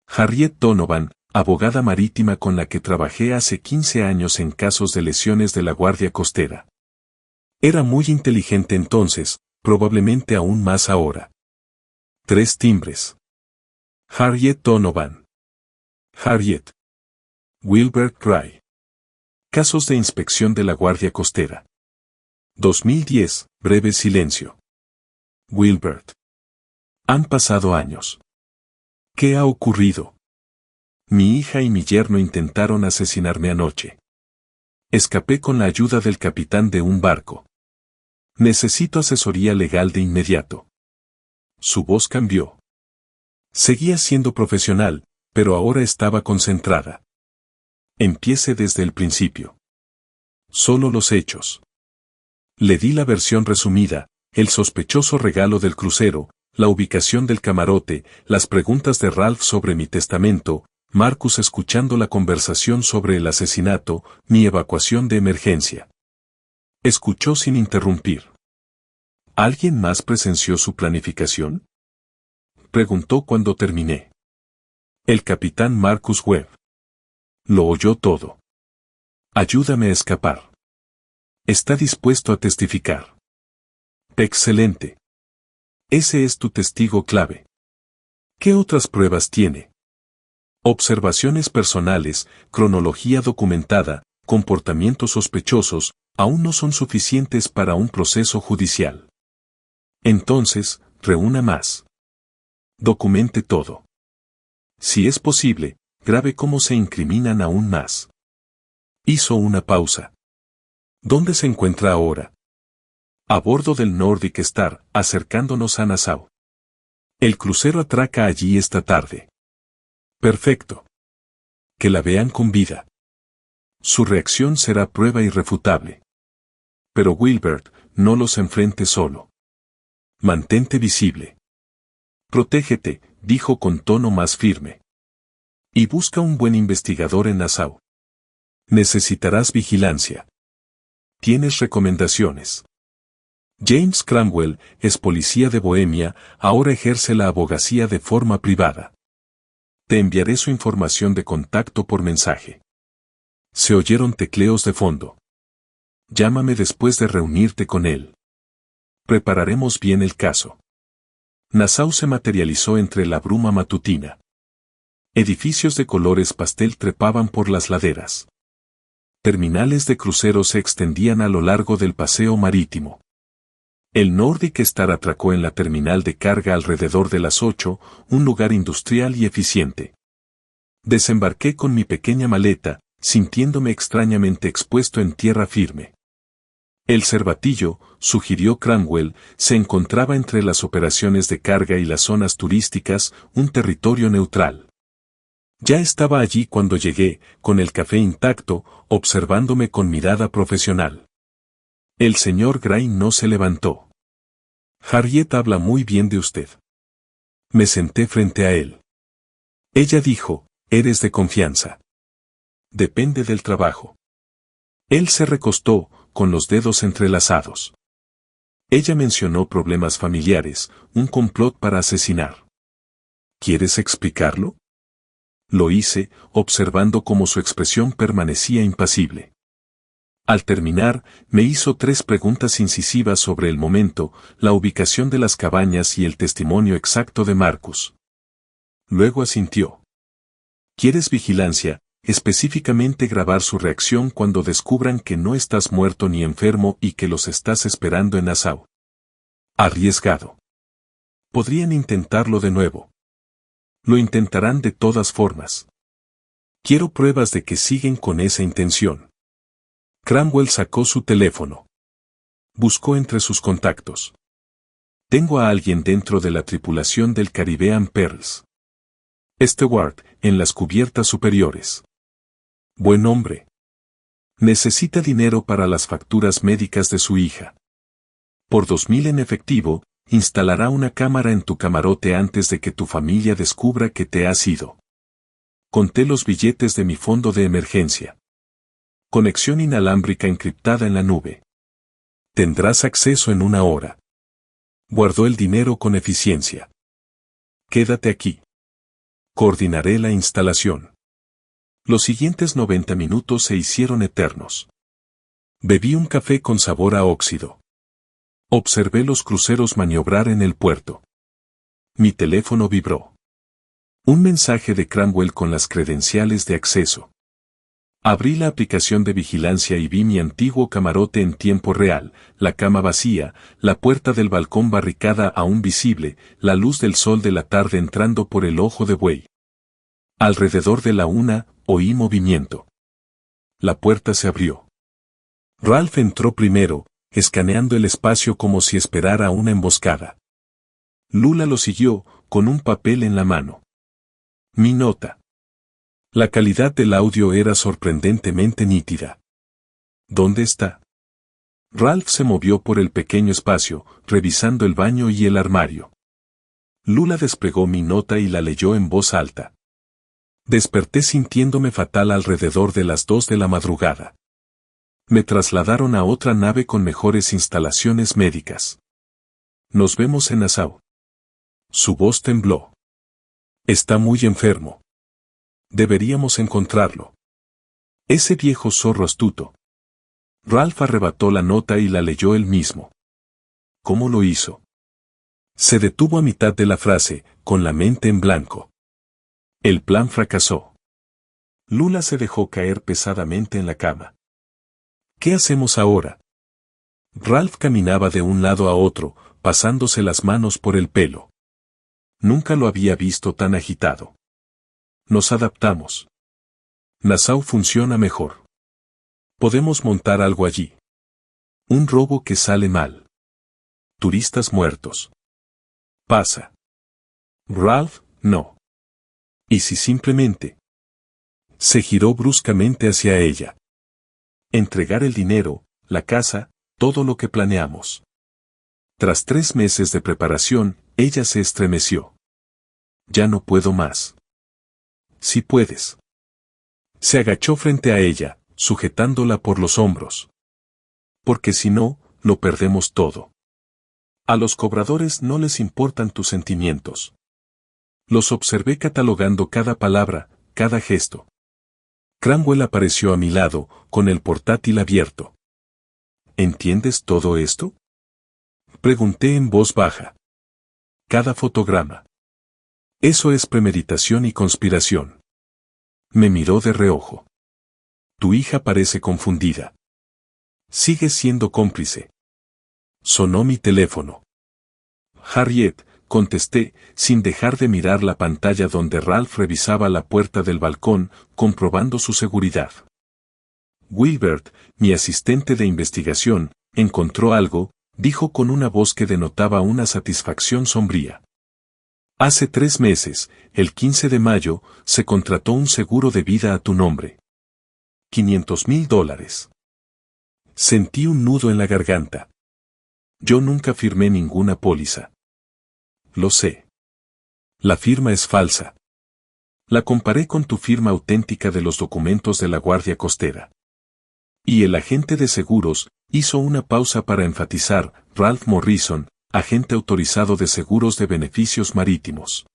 Harriet Donovan, abogada marítima con la que trabajé hace 15 años en casos de lesiones de la Guardia Costera. Era muy inteligente entonces, probablemente aún más ahora. 3 timbres. Harriet Donovan. Harriet. Wilbert Gray. Casos de inspección de la Guardia Costera. 2010, breve silencio. Wilbert. Han pasado años. ¿Qué ha ocurrido? Mi hija y mi yerno intentaron asesinarme anoche. Escapé con la ayuda del capitán de un barco. Necesito asesoría legal de inmediato. Su voz cambió. Seguía siendo profesional, pero ahora estaba concentrada. Empiece desde el principio. Solo los hechos. Le di la versión resumida, el sospechoso regalo del crucero, la ubicación del camarote, las preguntas de Ralph sobre mi testamento, Marcus escuchando la conversación sobre el asesinato, mi evacuación de emergencia. Escuchó sin interrumpir. ¿Alguien más presenció su planificación? Preguntó cuando terminé. El capitán Marcus Webb. Lo oyó todo. Ayúdame a escapar. Está dispuesto a testificar. Excelente. Ese es tu testigo clave. ¿Qué otras pruebas tiene? Observaciones personales, cronología documentada, comportamientos sospechosos, aún no son suficientes para un proceso judicial. Entonces, reúna más. Documente todo. Si es posible, grabe cómo se incriminan aún más. Hizo una pausa. ¿Dónde se encuentra ahora? A bordo del Nordic Star, acercándonos a Nassau. El crucero atraca allí esta tarde. Perfecto. Que la vean con vida. Su reacción será prueba irrefutable. Pero Wilbert, no los enfrentes solo. Mantente visible. Protégete, dijo con tono más firme. Y busca un buen investigador en Nassau. Necesitarás vigilancia. Tienes recomendaciones. James Cromwell es policía de Bohemia, ahora ejerce la abogacía de forma privada. Te enviaré su información de contacto por mensaje. Se oyeron tecleos de fondo. Llámame después de reunirte con él. Prepararemos bien el caso. Nassau se materializó entre la bruma matutina. Edificios de colores pastel trepaban por las laderas. Terminales de cruceros se extendían a lo largo del paseo marítimo. El Nordic Star atracó en la terminal de carga alrededor de las 8, un lugar industrial y eficiente. Desembarqué con mi pequeña maleta, sintiéndome extrañamente expuesto en tierra firme. El Cervatillo, sugirió Cromwell, se encontraba entre las operaciones de carga y las zonas turísticas, un territorio neutral. Ya estaba allí cuando llegué, con el café intacto, observándome con mirada profesional. El señor Gray no se levantó. Harriet habla muy bien de usted. Me senté frente a él. Ella dijo, eres de confianza. Depende del trabajo. Él se recostó, con los dedos entrelazados. Ella mencionó problemas familiares, un complot para asesinar. ¿Quieres explicarlo? Lo hice, observando cómo su expresión permanecía impasible. Al terminar, me hizo 3 preguntas incisivas sobre el momento, la ubicación de las cabañas y el testimonio exacto de Marcus. Luego asintió. ¿Quieres vigilancia? Específicamente grabar su reacción cuando descubran que no estás muerto ni enfermo y que los estás esperando en Nassau. Arriesgado. Podrían intentarlo de nuevo. Lo intentarán de todas formas. Quiero pruebas de que siguen con esa intención. Cromwell sacó su teléfono. Buscó entre sus contactos. Tengo a alguien dentro de la tripulación del Caribbean Pearls. Steward, en las cubiertas superiores. Buen hombre. Necesita dinero para las facturas médicas de su hija. Por 2.000 en efectivo, instalará una cámara en tu camarote antes de que tu familia descubra que te has ido. Conté los billetes de mi fondo de emergencia. Conexión inalámbrica encriptada en la nube. Tendrás acceso en 1 hora. Guardó el dinero con eficiencia. Quédate aquí. Coordinaré la instalación. Los siguientes 90 minutos se hicieron eternos. Bebí un café con sabor a óxido. Observé los cruceros maniobrar en el puerto. Mi teléfono vibró. Un mensaje de Cromwell con las credenciales de acceso. Abrí la aplicación de vigilancia y vi mi antiguo camarote en tiempo real, la cama vacía, la puerta del balcón barricada aún visible, la luz del sol de la tarde entrando por el ojo de buey. Alrededor de la 1, oí movimiento. La puerta se abrió. Ralph entró primero, escaneando el espacio como si esperara una emboscada. Lula lo siguió, con un papel en la mano. Mi nota. La calidad del audio era sorprendentemente nítida. ¿Dónde está? Ralph se movió por el pequeño espacio, revisando el baño y el armario. Lula desplegó mi nota y la leyó en voz alta. Desperté sintiéndome fatal alrededor de las 2 de la madrugada. Me trasladaron a otra nave con mejores instalaciones médicas. Nos vemos en Nassau. Su voz tembló. Está muy enfermo. Deberíamos encontrarlo. Ese viejo zorro astuto. Ralph arrebató la nota y la leyó él mismo. ¿Cómo lo hizo? Se detuvo a mitad de la frase, con la mente en blanco. El plan fracasó. Lula se dejó caer pesadamente en la cama. ¿Qué hacemos ahora? Ralph caminaba de un lado a otro, pasándose las manos por el pelo. Nunca lo había visto tan agitado. Nos adaptamos. Nassau funciona mejor. Podemos montar algo allí. Un robo que sale mal. Turistas muertos. Pasa. Ralph, no. ¿Y si simplemente? Se giró bruscamente hacia ella. Entregar el dinero, la casa, todo lo que planeamos. Tras 3 meses de preparación, ella se estremeció. Ya no puedo más. Sí puedes. Se agachó frente a ella, sujetándola por los hombros. Porque si no, lo perdemos todo. A los cobradores no les importan tus sentimientos. Los observé catalogando cada palabra, cada gesto. Cranwell apareció a mi lado, con el portátil abierto. ¿Entiendes todo esto? Pregunté en voz baja. Cada fotograma. Eso es premeditación y conspiración. Me miró de reojo. Tu hija parece confundida. Sigues siendo cómplice. Sonó mi teléfono. Harriet, contesté, sin dejar de mirar la pantalla donde Ralph revisaba la puerta del balcón, comprobando su seguridad. Wilbert, mi asistente de investigación, encontró algo, dijo con una voz que denotaba una satisfacción sombría. Hace 3 meses, el 15 de mayo, se contrató un seguro de vida a tu nombre. $500,000. Sentí un nudo en la garganta. Yo nunca firmé ninguna póliza. Lo sé. La firma es falsa. La comparé con tu firma auténtica de los documentos de la Guardia Costera. Y el agente de seguros hizo una pausa para enfatizar, Ralph Morrison, agente autorizado de seguros de beneficios marítimos.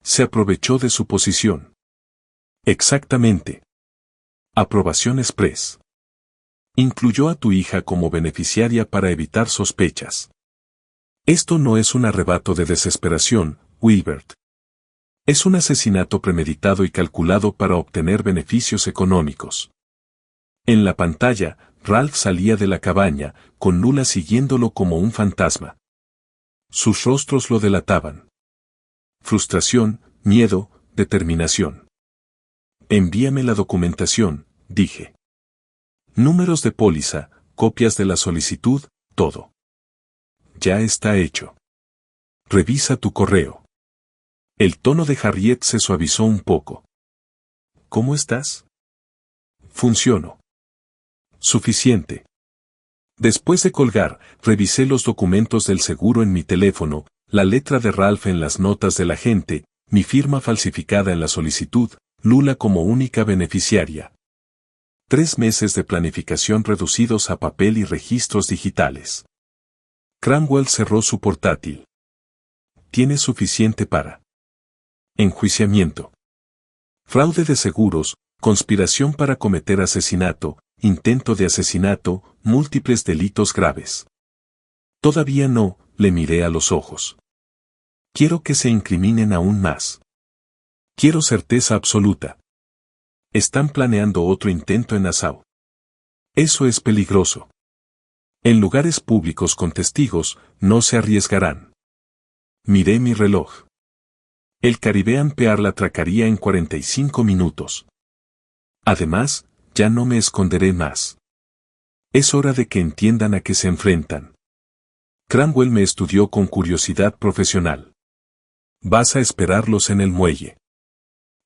Se aprovechó de su posición. Exactamente. Aprobación express. Incluyó a tu hija como beneficiaria para evitar sospechas. Esto no es un arrebato de desesperación, Wilbert. Es un asesinato premeditado y calculado para obtener beneficios económicos. En la pantalla, Ralph salía de la cabaña, con Lula siguiéndolo como un fantasma. Sus rostros lo delataban. Frustración, miedo, determinación. Envíame la documentación, dije. Números de póliza, copias de la solicitud, todo. Ya está hecho. Revisa tu correo. El tono de Harriet se suavizó un poco. ¿Cómo estás? Funcionó. Suficiente. Después de colgar, revisé los documentos del seguro en mi teléfono, la letra de Ralph en las notas del agente, mi firma falsificada en la solicitud, Lula como única beneficiaria. 3 meses de planificación reducidos a papel y registros digitales. Cranwell cerró su portátil. Tienes suficiente para enjuiciamiento. Fraude de seguros, conspiración para cometer asesinato, intento de asesinato, múltiples delitos graves. Todavía no, le miré a los ojos. Quiero que se incriminen aún más. Quiero certeza absoluta. Están planeando otro intento en Nassau. Eso es peligroso. En lugares públicos con testigos, no se arriesgarán. Miré mi reloj. El Caribbean Pearl la atracaría en 45 minutos. Además, ya no me esconderé más. Es hora de que entiendan a qué se enfrentan. Cranwell me estudió con curiosidad profesional. Vas a esperarlos en el muelle.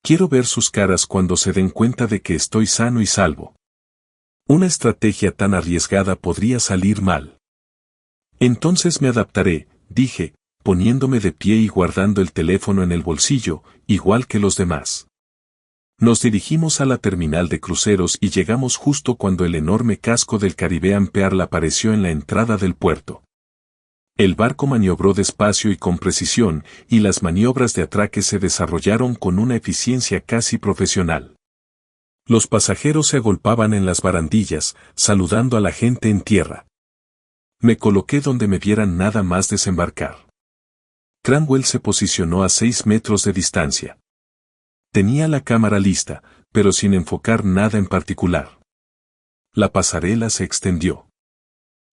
Quiero ver sus caras cuando se den cuenta de que estoy sano y salvo. Una estrategia tan arriesgada podría salir mal. Entonces me adaptaré, dije, poniéndome de pie y guardando el teléfono en el bolsillo, igual que los demás. Nos dirigimos a la terminal de cruceros y llegamos justo cuando el enorme casco del Caribbean Pearl apareció en la entrada del puerto. El barco maniobró despacio y con precisión, y las maniobras de atraque se desarrollaron con una eficiencia casi profesional. Los pasajeros se agolpaban en las barandillas, saludando a la gente en tierra. Me coloqué donde me vieran nada más desembarcar. Cranwell se posicionó a 6 metros de distancia. Tenía la cámara lista, pero sin enfocar nada en particular. La pasarela se extendió.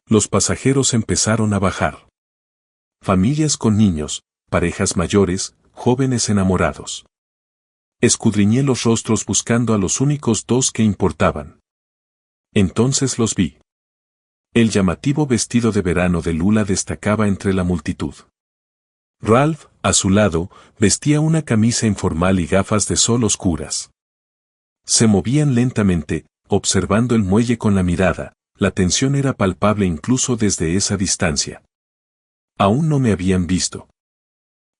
Los pasajeros empezaron a bajar. Familias con niños, parejas mayores, jóvenes enamorados. Escudriñé los rostros buscando a los únicos 2 que importaban. Entonces los vi. El llamativo vestido de verano de Lula destacaba entre la multitud. Ralph, a su lado, vestía una camisa informal y gafas de sol oscuras. Se movían lentamente, observando el muelle con la mirada, la tensión era palpable incluso desde esa distancia. Aún no me habían visto.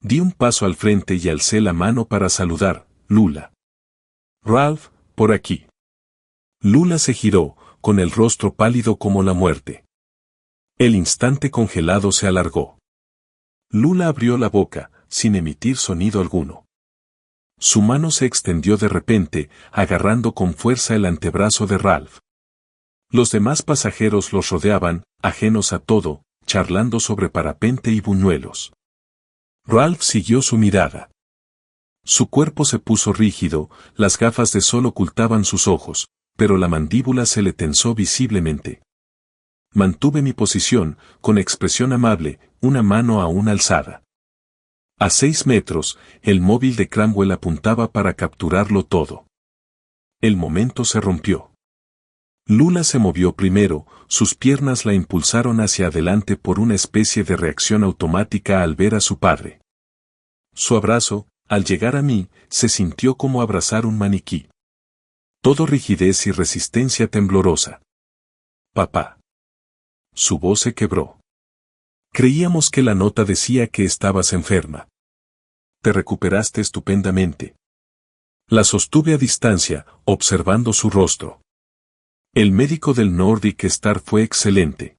Di un paso al frente y alcé la mano para saludar, Lula. Ralph, por aquí. Lula se giró, con el rostro pálido como la muerte. El instante congelado se alargó. Lula abrió la boca, sin emitir sonido alguno. Su mano se extendió de repente, agarrando con fuerza el antebrazo de Ralph. Los demás pasajeros los rodeaban, ajenos a todo, charlando sobre parapente y buñuelos. Ralph siguió su mirada. Su cuerpo se puso rígido, las gafas de sol ocultaban sus ojos, pero la mandíbula se le tensó visiblemente. Mantuve mi posición, con expresión amable, una mano aún alzada. A 6 metros, el móvil de Cromwell apuntaba para capturarlo todo. El momento se rompió. Lula se movió primero, sus piernas la impulsaron hacia adelante por una especie de reacción automática al ver a su padre. Su abrazo, al llegar a mí, se sintió como abrazar un maniquí. Todo rigidez y resistencia temblorosa. Papá. Su voz se quebró. Creíamos que la nota decía que estabas enferma. Te recuperaste estupendamente. La sostuve a distancia, observando su rostro. El médico del Nordic Star fue excelente.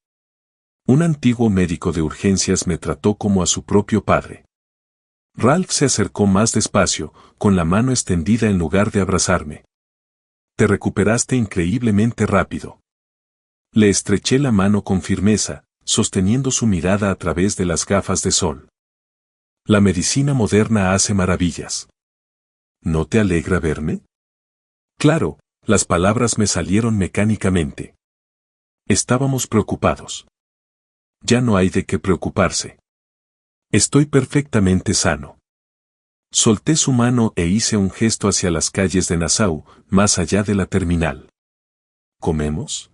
Un antiguo médico de urgencias me trató como a su propio padre. Ralph se acercó más despacio, con la mano extendida en lugar de abrazarme. Te recuperaste increíblemente rápido. Le estreché la mano con firmeza, sosteniendo su mirada a través de las gafas de sol. La medicina moderna hace maravillas. ¿No te alegra verme? Claro, las palabras me salieron mecánicamente. Estábamos preocupados. Ya no hay de qué preocuparse. Estoy perfectamente sano. Solté su mano e hice un gesto hacia las calles de Nassau, más allá de la terminal. ¿Comemos?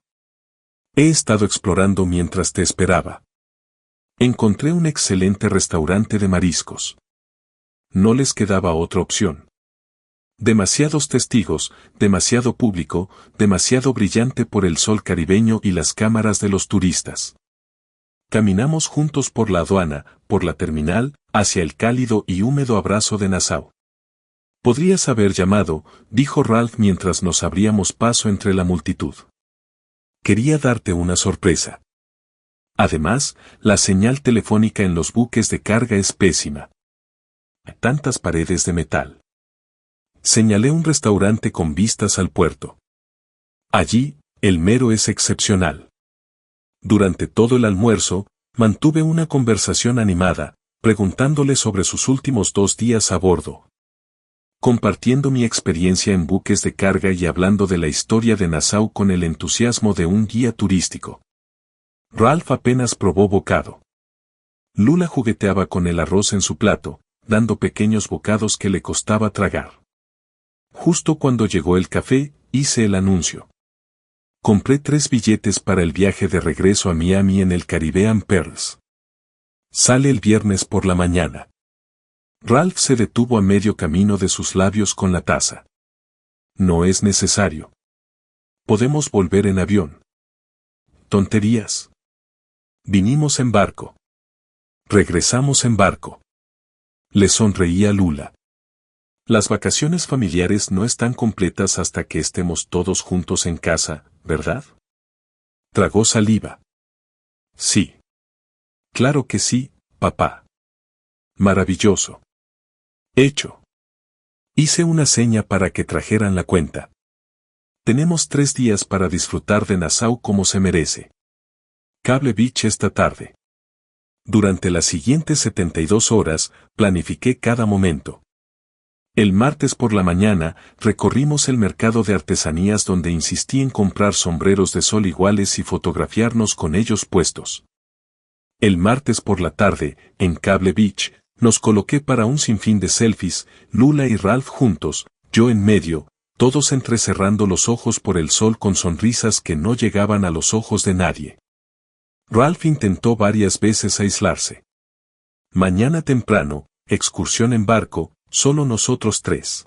He estado explorando mientras te esperaba. Encontré un excelente restaurante de mariscos. No les quedaba otra opción. Demasiados testigos, demasiado público, demasiado brillante por el sol caribeño y las cámaras de los turistas. Caminamos juntos por la aduana, por la terminal, hacia el cálido y húmedo abrazo de Nassau. Podrías haber llamado, dijo Ralph mientras nos abríamos paso entre la multitud. Quería darte una sorpresa. Además, la señal telefónica en los buques de carga es pésima. Tantas paredes de metal. Señalé un restaurante con vistas al puerto. Allí, el mero es excepcional. Durante todo el almuerzo, mantuve una conversación animada, preguntándole sobre sus últimos 2 días a bordo. Compartiendo mi experiencia en buques de carga y hablando de la historia de Nassau con el entusiasmo de un guía turístico. Ralph apenas probó bocado. Lula jugueteaba con el arroz en su plato, dando pequeños bocados que le costaba tragar. Justo cuando llegó el café, hice el anuncio. Compré 3 billetes para el viaje de regreso a Miami en el Caribbean Pearls. Sale el viernes por la mañana. Ralph se detuvo a medio camino de sus labios con la taza. No es necesario. Podemos volver en avión. Tonterías. Vinimos en barco. Regresamos en barco. Le sonreía Lula. Las vacaciones familiares no están completas hasta que estemos todos juntos en casa, ¿verdad? Tragó saliva. Sí. Claro que sí, papá. Maravilloso. Hecho. Hice una seña para que trajeran la cuenta. Tenemos 3 días para disfrutar de Nassau como se merece. Cable Beach esta tarde. Durante las siguientes 72 horas, planifiqué cada momento. El martes por la mañana, recorrimos el mercado de artesanías donde insistí en comprar sombreros de sol iguales y fotografiarnos con ellos puestos. El martes por la tarde, en Cable Beach, nos coloqué para un sinfín de selfies, Lula y Ralph juntos, yo en medio, todos entrecerrando los ojos por el sol con sonrisas que no llegaban a los ojos de nadie. Ralph intentó varias veces aislarse. Mañana temprano, excursión en barco, solo nosotros tres.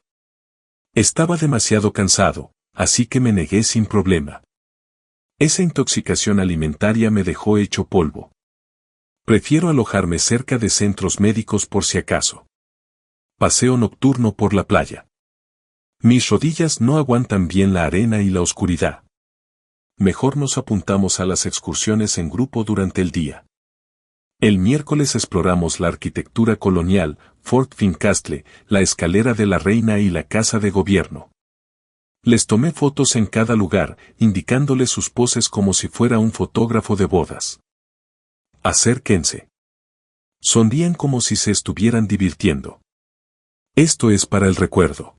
Estaba demasiado cansado, así que me negué sin problema. Esa intoxicación alimentaria me dejó hecho polvo. Prefiero alojarme cerca de centros médicos por si acaso. Paseo nocturno por la playa. Mis rodillas no aguantan bien la arena y la oscuridad. Mejor nos apuntamos a las excursiones en grupo durante el día. El miércoles exploramos la arquitectura colonial, Fort Fincastle, la escalera de la reina y la casa de gobierno. Les tomé fotos en cada lugar, indicándoles sus poses como si fuera un fotógrafo de bodas. Acérquense. Sonrían como si se estuvieran divirtiendo. Esto es para el recuerdo.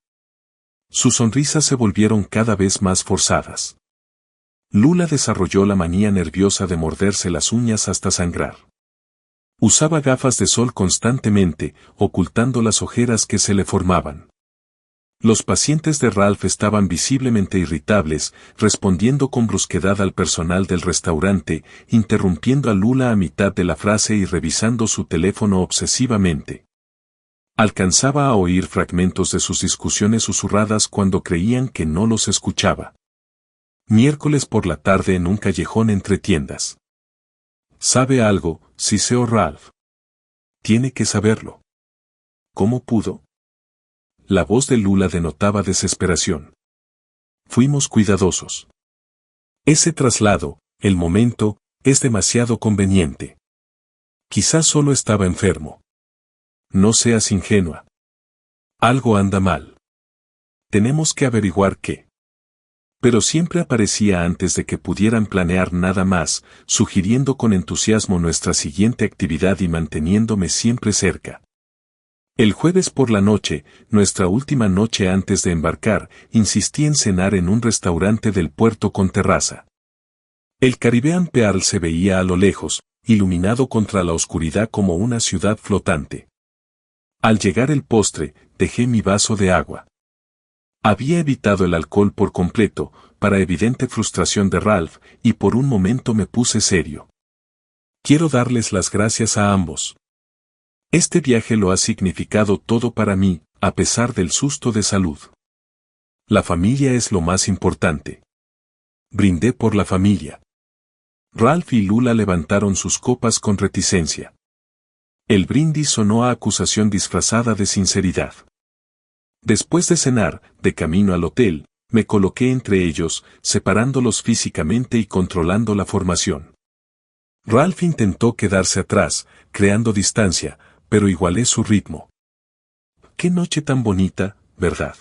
Sus sonrisas se volvieron cada vez más forzadas. Lula desarrolló la manía nerviosa de morderse las uñas hasta sangrar. Usaba gafas de sol constantemente, ocultando las ojeras que se le formaban. Los pacientes de Ralph estaban visiblemente irritables, respondiendo con brusquedad al personal del restaurante, interrumpiendo a Lula a mitad de la frase y revisando su teléfono obsesivamente. Alcanzaba a oír fragmentos de sus discusiones susurradas cuando creían que no los escuchaba. Miércoles por la tarde en un callejón entre tiendas. ¿Sabe algo, siseó Ralph? Tiene que saberlo. ¿Cómo pudo? La voz de Lula denotaba desesperación. Fuimos cuidadosos. Ese traslado, el momento, es demasiado conveniente. Quizás solo estaba enfermo. No seas ingenua. Algo anda mal. Tenemos que averiguar qué. Pero siempre aparecía antes de que pudieran planear nada más, sugiriendo con entusiasmo nuestra siguiente actividad y manteniéndome siempre cerca. El jueves por la noche, nuestra última noche antes de embarcar, insistí en cenar en un restaurante del puerto con terraza. El Caribbean Pearl se veía a lo lejos, iluminado contra la oscuridad como una ciudad flotante. Al llegar el postre, dejé mi vaso de agua. Había evitado el alcohol por completo, para evidente frustración de Ralph, y por un momento me puse serio. Quiero darles las gracias a ambos. Este viaje lo ha significado todo para mí, a pesar del susto de salud. La familia es lo más importante. Brindé por la familia. Ralph y Lula levantaron sus copas con reticencia. El brindis sonó a acusación disfrazada de sinceridad. Después de cenar, de camino al hotel, me coloqué entre ellos, separándolos físicamente y controlando la formación. Ralph intentó quedarse atrás, creando distancia, pero igualé su ritmo. Qué noche tan bonita, ¿verdad?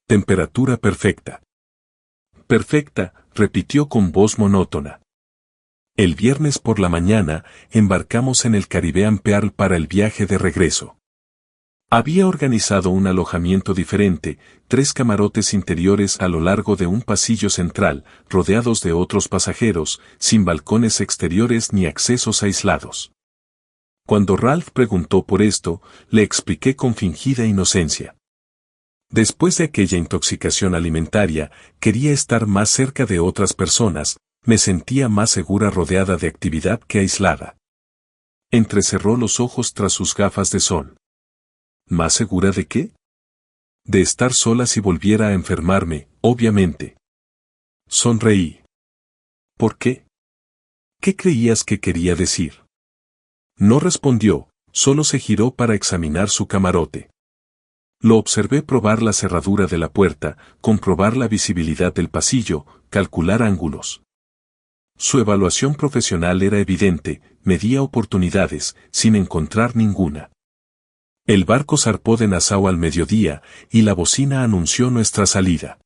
Temperatura perfecta. Perfecta, repitió con voz monótona. El viernes por la mañana, embarcamos en el Caribbean Pearl para el viaje de regreso. Había organizado un alojamiento diferente, 3 camarotes interiores a lo largo de un pasillo central, rodeados de otros pasajeros, sin balcones exteriores ni accesos aislados. Cuando Ralph preguntó por esto, le expliqué con fingida inocencia. Después de aquella intoxicación alimentaria, quería estar más cerca de otras personas, me sentía más segura rodeada de actividad que aislada. Entrecerró los ojos tras sus gafas de sol. ¿Más segura de qué? De estar sola si volviera a enfermarme, obviamente. Sonreí. ¿Por qué? ¿Qué creías que quería decir? No respondió, solo se giró para examinar su camarote. Lo observé probar la cerradura de la puerta, comprobar la visibilidad del pasillo, calcular ángulos. Su evaluación profesional era evidente, medía oportunidades, sin encontrar ninguna. El barco zarpó de Nassau al mediodía, y la bocina anunció nuestra salida.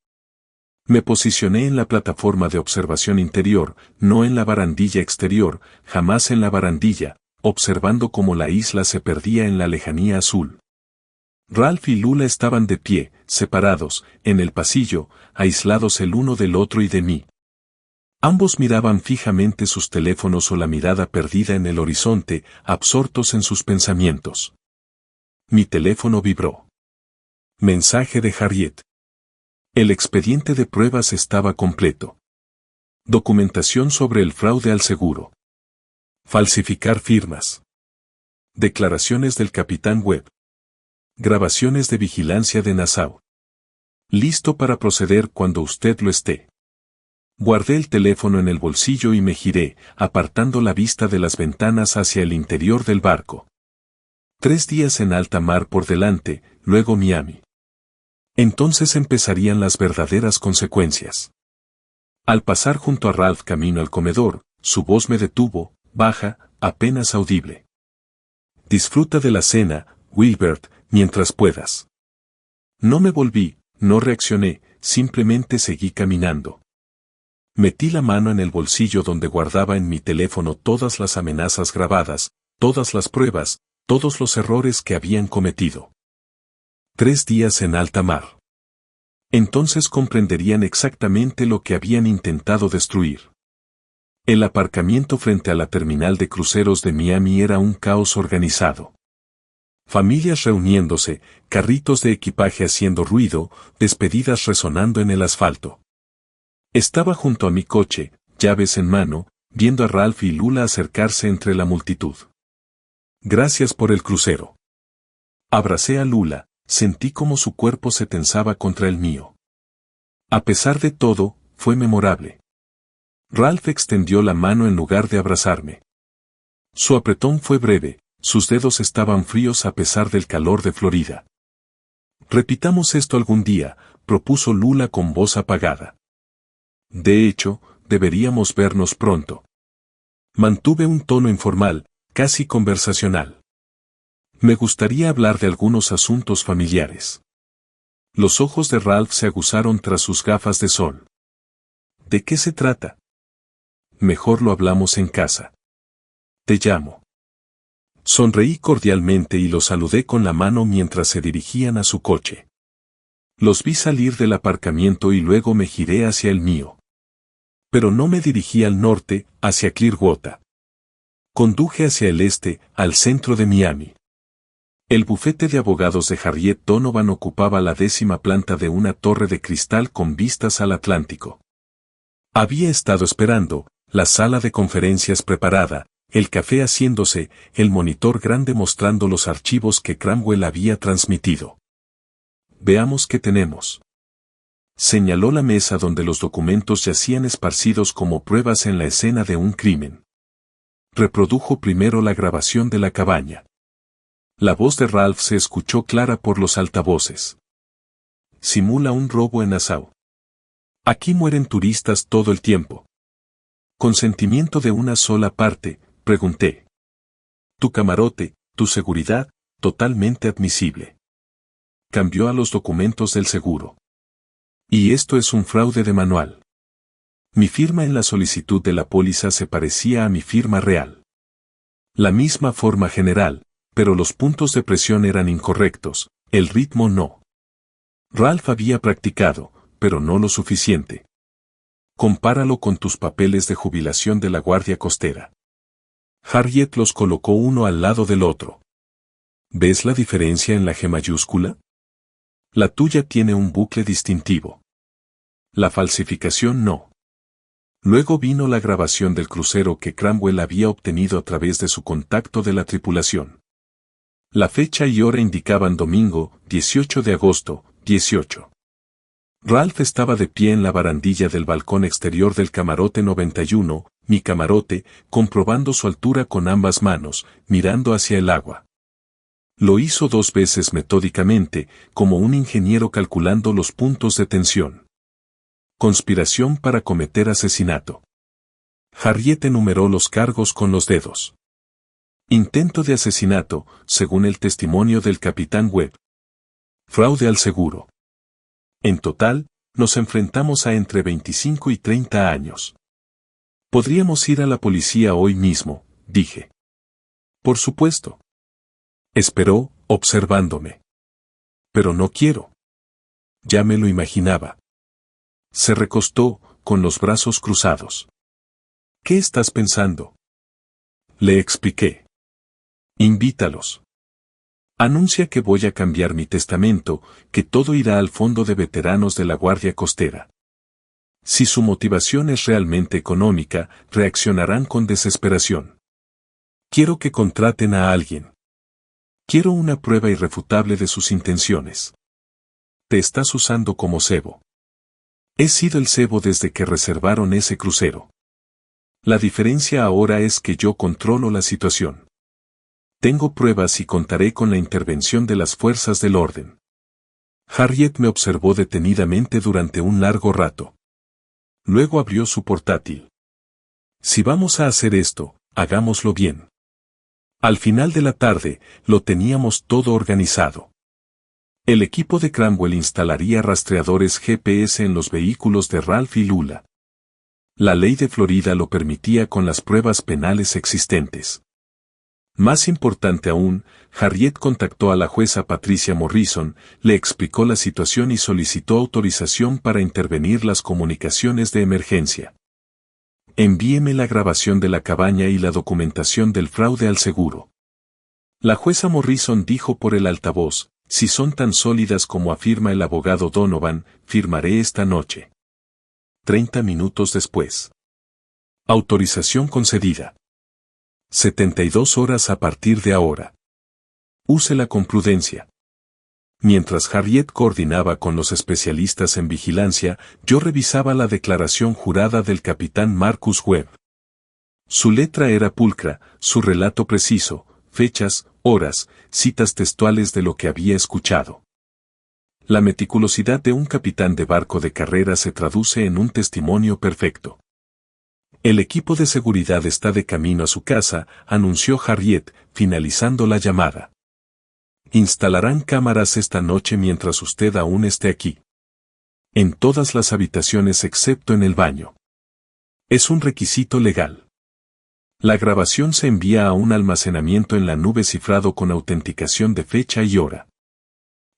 Me posicioné en la plataforma de observación interior, no en la barandilla exterior, jamás en la barandilla, observando cómo la isla se perdía en la lejanía azul. Ralph y Lula estaban de pie, separados, en el pasillo, aislados el uno del otro y de mí. Ambos miraban fijamente sus teléfonos o la mirada perdida en el horizonte, absortos en sus pensamientos. Mi teléfono vibró. Mensaje de Harriet. El expediente de pruebas estaba completo. Documentación sobre el fraude al seguro. Falsificar firmas. Declaraciones del Capitán Webb. Grabaciones de vigilancia de Nassau. Listo para proceder cuando usted lo esté. Guardé el teléfono en el bolsillo y me giré, apartando la vista de las ventanas hacia el interior del barco. 3 días en alta mar por delante, luego Miami. Entonces empezarían las verdaderas consecuencias. Al pasar junto a Ralph camino al comedor, su voz me detuvo, baja, apenas audible. Disfruta de la cena, Wilbert, mientras puedas. No me volví, no reaccioné, simplemente seguí caminando. Metí la mano en el bolsillo donde guardaba en mi teléfono todas las amenazas grabadas, todas las pruebas, todos los errores que habían cometido. 3 días en alta mar. Entonces comprenderían exactamente lo que habían intentado destruir. El aparcamiento frente a la terminal de cruceros de Miami era un caos organizado. Familias reuniéndose, carritos de equipaje haciendo ruido, despedidas resonando en el asfalto. Estaba junto a mi coche, llaves en mano, viendo a Ralph y Lula acercarse entre la multitud. Gracias por el crucero. Abracé a Lula, sentí como su cuerpo se tensaba contra el mío. A pesar de todo, fue memorable. Ralph extendió la mano en lugar de abrazarme. Su apretón fue breve, sus dedos estaban fríos a pesar del calor de Florida. Repitamos esto algún día, propuso Lula con voz apagada. De hecho, deberíamos vernos pronto. Mantuve un tono informal, casi conversacional. Me gustaría hablar de algunos asuntos familiares. Los ojos de Ralph se aguzaron tras sus gafas de sol. ¿De qué se trata? Mejor lo hablamos en casa. Te llamo. Sonreí cordialmente y los saludé con la mano mientras se dirigían a su coche. Los vi salir del aparcamiento y luego me giré hacia el mío. Pero no me dirigí al norte, hacia Clearwater. Conduje hacia el este, al centro de Miami. El bufete de abogados de Harriet Donovan ocupaba la 10ª planta de una torre de cristal con vistas al Atlántico. Había estado esperando, la sala de conferencias preparada, el café haciéndose, el monitor grande mostrando los archivos que Cromwell había transmitido. Veamos qué tenemos. Señaló la mesa donde los documentos yacían esparcidos como pruebas en la escena de un crimen. Reprodujo primero la grabación de la cabaña. La voz de Ralph se escuchó clara por los altavoces. Simula un robo en Nassau. Aquí mueren turistas todo el tiempo. ¿Consentimiento de una sola parte?, pregunté. Tu camarote, tu seguridad, totalmente admisible. Cambió a los documentos del seguro. Y esto es un fraude de manual. Mi firma en la solicitud de la póliza se parecía a mi firma real. La misma forma general, pero los puntos de presión eran incorrectos, el ritmo no. Ralph había practicado, pero no lo suficiente. Compáralo con tus papeles de jubilación de la Guardia Costera. Harriet los colocó uno al lado del otro. ¿Ves la diferencia en la G mayúscula? La tuya tiene un bucle distintivo. La falsificación no. Luego vino la grabación del crucero que Cromwell había obtenido a través de su contacto de la tripulación. La fecha y hora indicaban domingo, 18 de agosto, 18. Ralph estaba de pie en la barandilla del balcón exterior del camarote 91, mi camarote, comprobando su altura con ambas manos, mirando hacia el agua. Lo hizo 2 veces metódicamente, como un ingeniero calculando los puntos de tensión. Conspiración para cometer asesinato. Harriet enumeró los cargos con los dedos. Intento de asesinato, según el testimonio del capitán Webb. Fraude al seguro. En total, nos enfrentamos a entre 25 y 30 años. Podríamos ir a la policía hoy mismo, dije. Por supuesto. Esperó, observándome. Pero no quiero. Ya me lo imaginaba. Se recostó, con los brazos cruzados. ¿Qué estás pensando? Le expliqué. Invítalos. Anuncia que voy a cambiar mi testamento, que todo irá al fondo de veteranos de la Guardia Costera. Si su motivación es realmente económica, reaccionarán con desesperación. Quiero que contraten a alguien. Quiero una prueba irrefutable de sus intenciones. Te estás usando como cebo. He sido el cebo desde que reservaron ese crucero. La diferencia ahora es que yo controlo la situación. Tengo pruebas y contaré con la intervención de las fuerzas del orden. Harriet me observó detenidamente durante un largo rato. Luego abrió su portátil. Si vamos a hacer esto, hagámoslo bien. Al final de la tarde, lo teníamos todo organizado. El equipo de Cranwell instalaría rastreadores GPS en los vehículos de Ralph y Lula. La ley de Florida lo permitía con las pruebas penales existentes. Más importante aún, Harriet contactó a la jueza Patricia Morrison, le explicó la situación y solicitó autorización para intervenir las comunicaciones de emergencia. Envíeme la grabación de la cabaña y la documentación del fraude al seguro. La jueza Morrison dijo por el altavoz, si son tan sólidas como afirma el abogado Donovan, firmaré esta noche. 30 minutos después. Autorización concedida. 72 horas a partir de ahora. Úsela con prudencia. Mientras Harriet coordinaba con los especialistas en vigilancia, yo revisaba la declaración jurada del capitán Marcus Webb. Su letra era pulcra, su relato preciso, fechas, horas, citas textuales de lo que había escuchado. La meticulosidad de un capitán de barco de carrera se traduce en un testimonio perfecto. El equipo de seguridad está de camino a su casa, anunció Harriet, finalizando la llamada. Instalarán cámaras esta noche mientras usted aún esté aquí. En todas las habitaciones excepto en el baño. Es un requisito legal. La grabación se envía a un almacenamiento en la nube cifrado con autenticación de fecha y hora.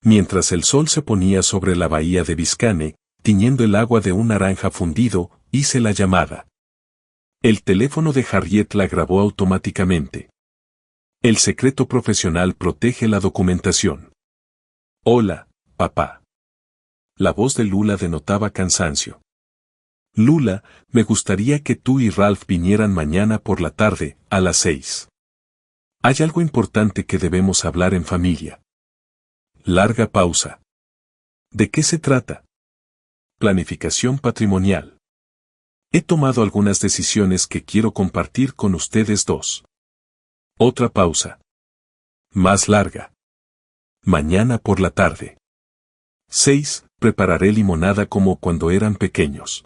Mientras el sol se ponía sobre la bahía de Biscayne, tiñendo el agua de un naranja fundido, hice la llamada. El teléfono de Harriet la grabó automáticamente. El secreto profesional protege la documentación. Hola, papá. La voz de Lula denotaba cansancio. Lula, me gustaría que tú y Ralph vinieran mañana por la tarde, a las 6. Hay algo importante que debemos hablar en familia. Larga pausa. ¿De qué se trata? Planificación patrimonial. He tomado algunas decisiones que quiero compartir con ustedes dos. Otra pausa. Más larga. Mañana por la tarde. 6. Prepararé limonada como cuando eran pequeños.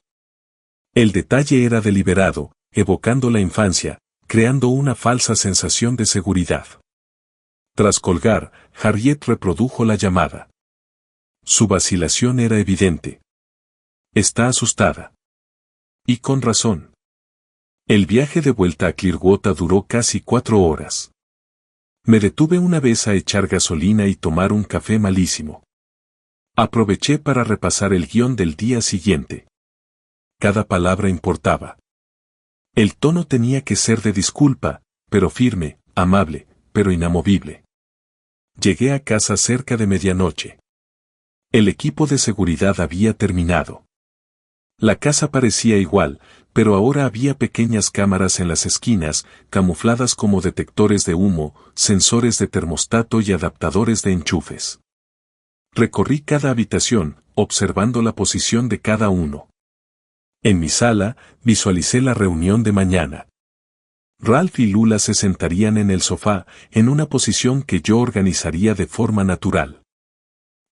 El detalle era deliberado, evocando la infancia, creando una falsa sensación de seguridad. Tras colgar, Harriet reprodujo la llamada. Su vacilación era evidente. Está asustada. Y con razón. El viaje de vuelta a Clearwater duró casi 4 horas. Me detuve una vez a echar gasolina y tomar un café malísimo. Aproveché para repasar el guión del día siguiente. Cada palabra importaba. El tono tenía que ser de disculpa, pero firme, amable, pero inamovible. Llegué a casa cerca de medianoche. El equipo de seguridad había terminado. La casa parecía igual, pero ahora había pequeñas cámaras en las esquinas, camufladas como detectores de humo, sensores de termostato y adaptadores de enchufes. Recorrí cada habitación, observando la posición de cada uno. En mi sala, visualicé la reunión de mañana. Ralph y Lula se sentarían en el sofá, en una posición que yo organizaría de forma natural.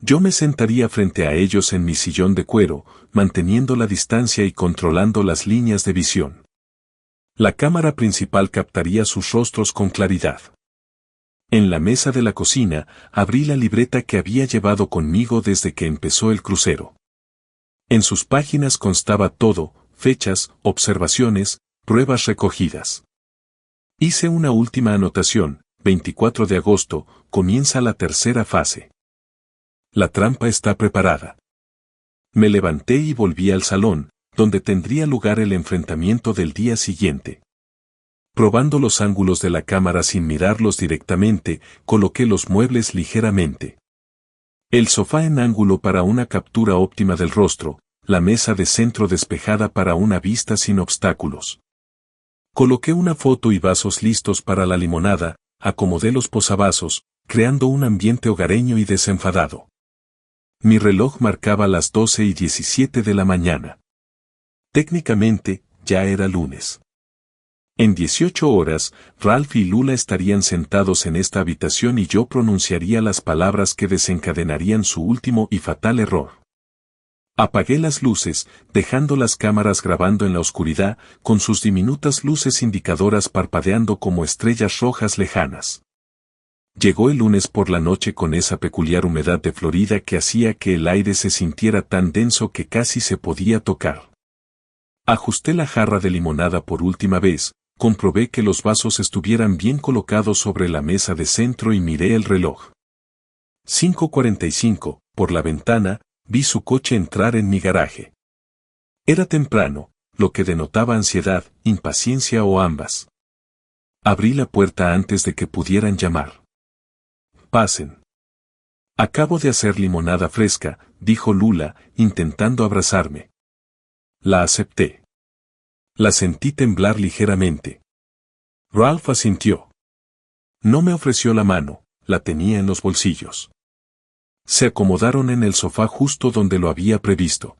Yo me sentaría frente a ellos en mi sillón de cuero, manteniendo la distancia y controlando las líneas de visión. La cámara principal captaría sus rostros con claridad. En la mesa de la cocina, abrí la libreta que había llevado conmigo desde que empezó el crucero. En sus páginas constaba todo, fechas, observaciones, pruebas recogidas. Hice una última anotación, 24 de agosto, comienza la tercera fase. La trampa está preparada. Me levanté y volví al salón, donde tendría lugar el enfrentamiento del día siguiente. Probando los ángulos de la cámara sin mirarlos directamente, coloqué los muebles ligeramente. El sofá en ángulo para una captura óptima del rostro, la mesa de centro despejada para una vista sin obstáculos. Coloqué una foto y vasos listos para la limonada, acomodé los posavasos, creando un ambiente hogareño y desenfadado. Mi reloj marcaba las 12:17 de la mañana. Técnicamente, ya era lunes. En 18 horas, Ralph y Lula estarían sentados en esta habitación y yo pronunciaría las palabras que desencadenarían su último y fatal error. Apagué las luces, dejando las cámaras grabando en la oscuridad, con sus diminutas luces indicadoras parpadeando como estrellas rojas lejanas. Llegó el lunes por la noche con esa peculiar humedad de Florida que hacía que el aire se sintiera tan denso que casi se podía tocar. Ajusté la jarra de limonada por última vez, comprobé que los vasos estuvieran bien colocados sobre la mesa de centro y miré el reloj. 5:45, por la ventana, vi su coche entrar en mi garaje. Era temprano, lo que denotaba ansiedad, impaciencia o ambas. Abrí la puerta antes de que pudieran llamar. Pasen. Acabo de hacer limonada fresca, dijo Lula, intentando abrazarme. La acepté. La sentí temblar ligeramente. Ralph asintió. No me ofreció la mano, la tenía en los bolsillos. Se acomodaron en el sofá justo donde lo había previsto.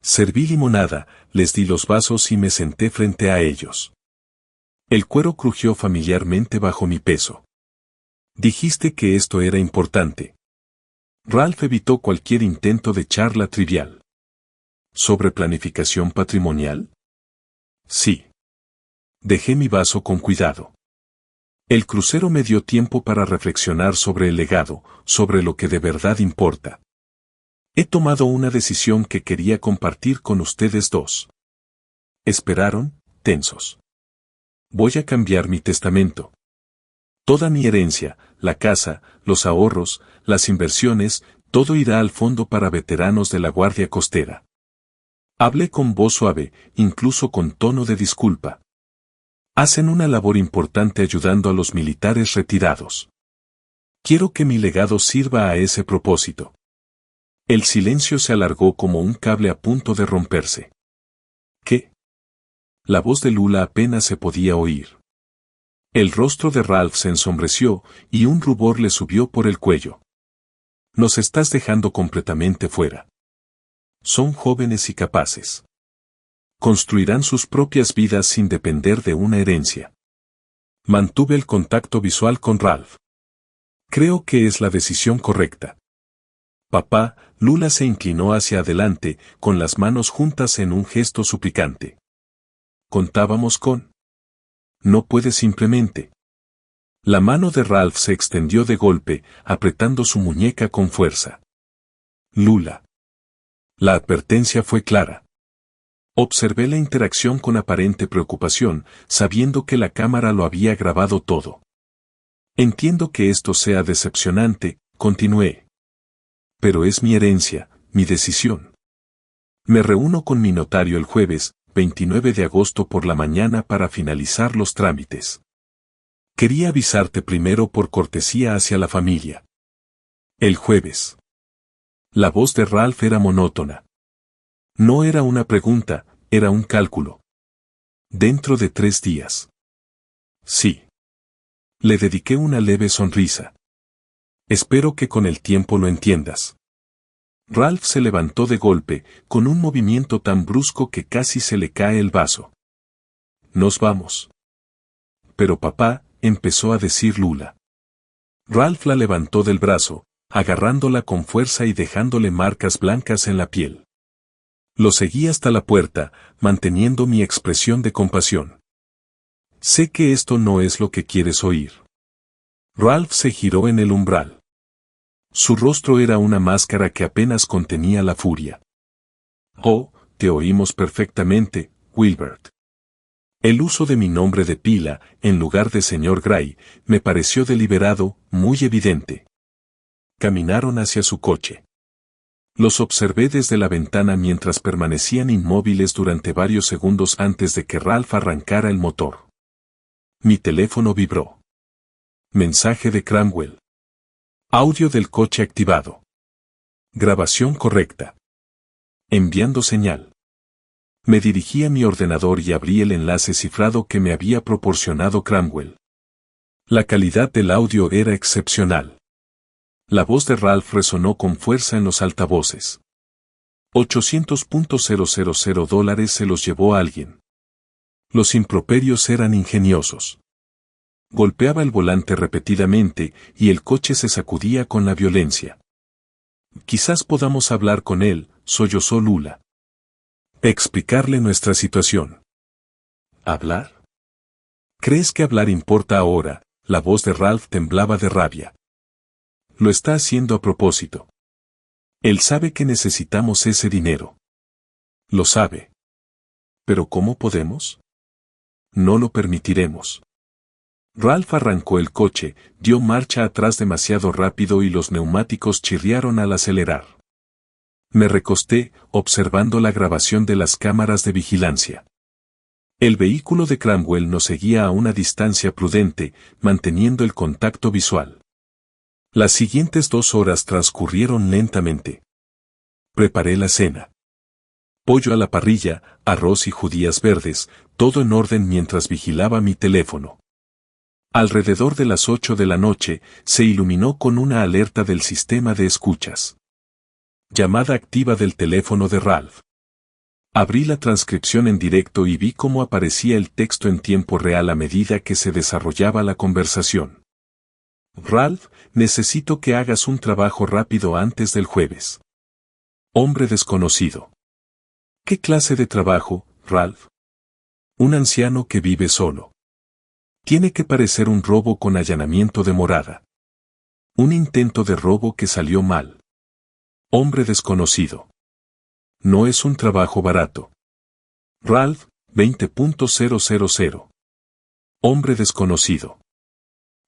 Serví limonada, les di los vasos y me senté frente a ellos. El cuero crujió familiarmente bajo mi peso. Dijiste que esto era importante. Ralph evitó cualquier intento de charla trivial. ¿Sobre planificación patrimonial? Sí. Dejé mi vaso con cuidado. El crucero me dio tiempo para reflexionar sobre el legado, sobre lo que de verdad importa. He tomado una decisión que quería compartir con ustedes dos. Esperaron, tensos. Voy a cambiar mi testamento. Toda mi herencia, la casa, los ahorros, las inversiones, todo irá al fondo para veteranos de la Guardia Costera. Hablé con voz suave, incluso con tono de disculpa. Hacen una labor importante ayudando a los militares retirados. Quiero que mi legado sirva a ese propósito. El silencio se alargó como un cable a punto de romperse. ¿Qué? La voz de Lula apenas se podía oír. El rostro de Ralph se ensombreció y un rubor le subió por el cuello. Nos estás dejando completamente fuera. Son jóvenes y capaces. Construirán sus propias vidas sin depender de una herencia. Mantuve el contacto visual con Ralph. Creo que es la decisión correcta. Papá, Lula se inclinó hacia adelante, con las manos juntas en un gesto suplicante. Contábamos con. No puede simplemente. La mano de Ralph se extendió de golpe, apretando su muñeca con fuerza. Lula. La advertencia fue clara. Observé la interacción con aparente preocupación, sabiendo que la cámara lo había grabado todo. Entiendo que esto sea decepcionante, continué. Pero es mi herencia, mi decisión. Me reúno con mi notario el jueves, 29 de agosto por la mañana para finalizar los trámites. Quería avisarte primero por cortesía hacia la familia. El jueves. La voz de Ralph era monótona. No era una pregunta, era un cálculo. Dentro de 3 días. Sí. Le dediqué una leve sonrisa. Espero que con el tiempo lo entiendas. Ralph se levantó de golpe, con un movimiento tan brusco que casi se le cae el vaso. Nos vamos. Pero papá, empezó a decir Lula. Ralph la levantó del brazo, agarrándola con fuerza y dejándole marcas blancas en la piel. Lo seguí hasta la puerta, manteniendo mi expresión de compasión. Sé que esto no es lo que quieres oír. Ralph se giró en el umbral. Su rostro era una máscara que apenas contenía la furia. Oh, te oímos perfectamente, Wilbert. El uso de mi nombre de pila, en lugar de señor Gray, me pareció deliberado, muy evidente. Caminaron hacia su coche. Los observé desde la ventana mientras permanecían inmóviles durante varios segundos antes de que Ralph arrancara el motor. Mi teléfono vibró. Mensaje de Cramwell. Audio del coche activado. Grabación correcta. Enviando señal. Me dirigí a mi ordenador y abrí el enlace cifrado que me había proporcionado Cramwell. La calidad del audio era excepcional. La voz de Ralph resonó con fuerza en los altavoces. $800,000 se los llevó a alguien. Los improperios eran ingeniosos. Golpeaba el volante repetidamente y el coche se sacudía con la violencia. Quizás podamos hablar con él, sollozó Lula. Explicarle nuestra situación. ¿Hablar? ¿Crees que hablar importa ahora? La voz de Ralph temblaba de rabia. Lo está haciendo a propósito. Él sabe que necesitamos ese dinero. Lo sabe. ¿Pero cómo podemos? No lo permitiremos. Ralph arrancó el coche, dio marcha atrás demasiado rápido y los neumáticos chirriaron al acelerar. Me recosté, observando la grabación de las cámaras de vigilancia. El vehículo de Cromwell nos seguía a una distancia prudente, manteniendo el contacto visual. Las siguientes 2 horas transcurrieron lentamente. Preparé la cena. Pollo a la parrilla, arroz y judías verdes, todo en orden mientras vigilaba mi teléfono. Alrededor de las 8 de la noche, se iluminó con una alerta del sistema de escuchas. Llamada activa del teléfono de Ralph. Abrí la transcripción en directo y vi cómo aparecía el texto en tiempo real a medida que se desarrollaba la conversación. Ralph, necesito que hagas un trabajo rápido antes del jueves. Hombre desconocido. ¿Qué clase de trabajo, Ralph? Un anciano que vive solo. Tiene que parecer un robo con allanamiento de morada. Un intento de robo que salió mal. Hombre desconocido. No es un trabajo barato. Ralph, 20.000. Hombre desconocido.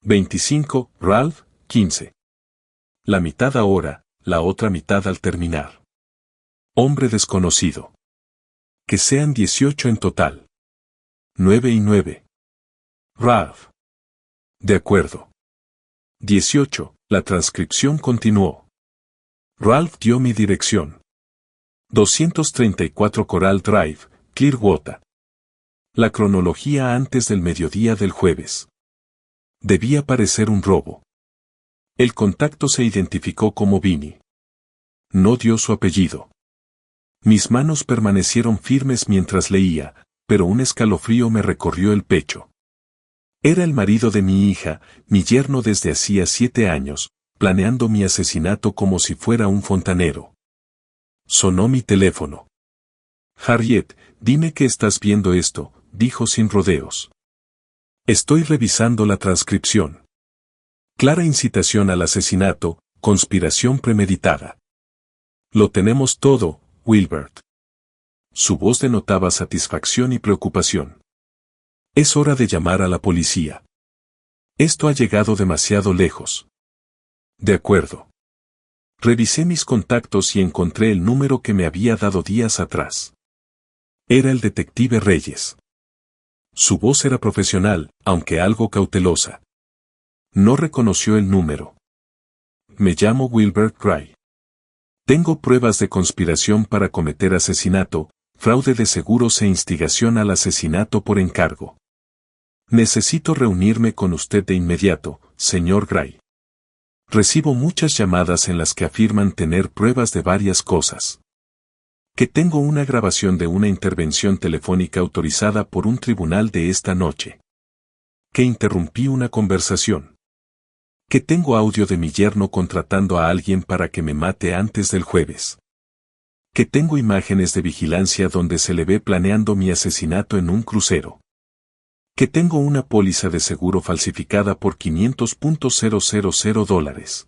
25, Ralph, 15. La mitad ahora, la otra mitad al terminar. Hombre desconocido. Que sean 18 en total. 9 y 9. Ralph. De acuerdo. 18. La transcripción continuó. Ralph dio mi dirección. 234 Coral Drive, Clearwater. La cronología antes del mediodía del jueves. Debía parecer un robo. El contacto se identificó como Vinny. No dio su apellido. Mis manos permanecieron firmes mientras leía, pero un escalofrío me recorrió el pecho. Era el marido de mi hija, mi yerno desde hacía 7 años, planeando mi asesinato como si fuera un fontanero. Sonó mi teléfono. Harriet, dime que estás viendo esto, dijo sin rodeos. Estoy revisando la transcripción. Clara incitación al asesinato, conspiración premeditada. Lo tenemos todo, Wilbert. Su voz denotaba satisfacción y preocupación. Es hora de llamar a la policía. Esto ha llegado demasiado lejos. De acuerdo. Revisé mis contactos y encontré el número que me había dado días atrás. Era el detective Reyes. Su voz era profesional, aunque algo cautelosa. No reconoció el número. Me llamo Wilbert Gray. Tengo pruebas de conspiración para cometer asesinato, fraude de seguros e instigación al asesinato por encargo. Necesito reunirme con usted de inmediato, señor Gray. Recibo muchas llamadas en las que afirman tener pruebas de varias cosas. Que tengo una grabación de una intervención telefónica autorizada por un tribunal de esta noche. Que interrumpí una conversación. Que tengo audio de mi yerno contratando a alguien para que me mate antes del jueves. Que tengo imágenes de vigilancia donde se le ve planeando mi asesinato en un crucero. Que tengo una póliza de seguro falsificada por $500,000.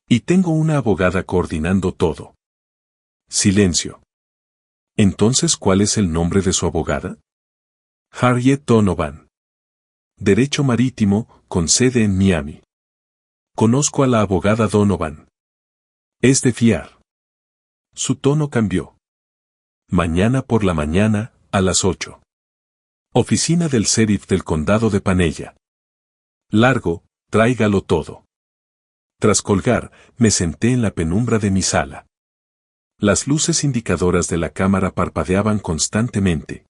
Y tengo una abogada coordinando todo. Silencio. Entonces, ¿cuál es el nombre de su abogada? Harriet Donovan. Derecho marítimo, con sede en Miami. Conozco a la abogada Donovan. Es de fiar. Su tono cambió. Mañana por la mañana, a las 8. Oficina del sheriff del condado de Panella. Largo, tráigalo todo. Tras colgar, me senté en la penumbra de mi sala. Las luces indicadoras de la cámara parpadeaban constantemente.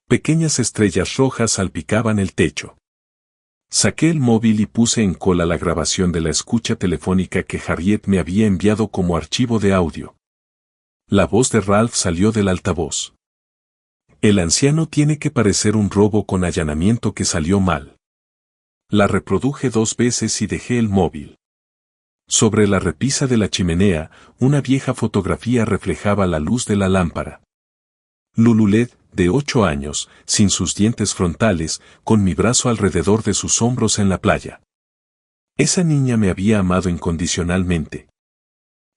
Pequeñas estrellas rojas salpicaban el techo. Saqué el móvil y puse en cola la grabación de la escucha telefónica que Harriet me había enviado como archivo de audio. La voz de Ralph salió del altavoz. El anciano tiene que parecer un robo con allanamiento que salió mal. La reproduje 2 veces y dejé el móvil. Sobre la repisa de la chimenea, una vieja fotografía reflejaba la luz de la lámpara. Lululed, de 8 años, sin sus dientes frontales, con mi brazo alrededor de sus hombros en la playa. Esa niña me había amado incondicionalmente.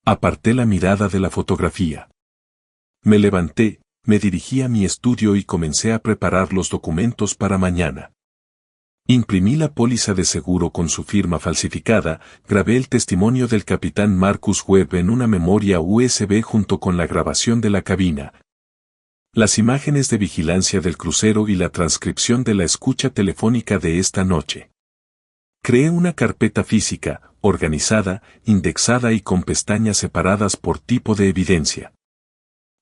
Aparté la mirada de la fotografía. Me levanté, me dirigí a mi estudio y comencé a preparar los documentos para mañana. Imprimí la póliza de seguro con su firma falsificada, grabé el testimonio del capitán Marcus Webb en una memoria USB junto con la grabación de la cabina, las imágenes de vigilancia del crucero y la transcripción de la escucha telefónica de esta noche. Creé una carpeta física, organizada, indexada y con pestañas separadas por tipo de evidencia.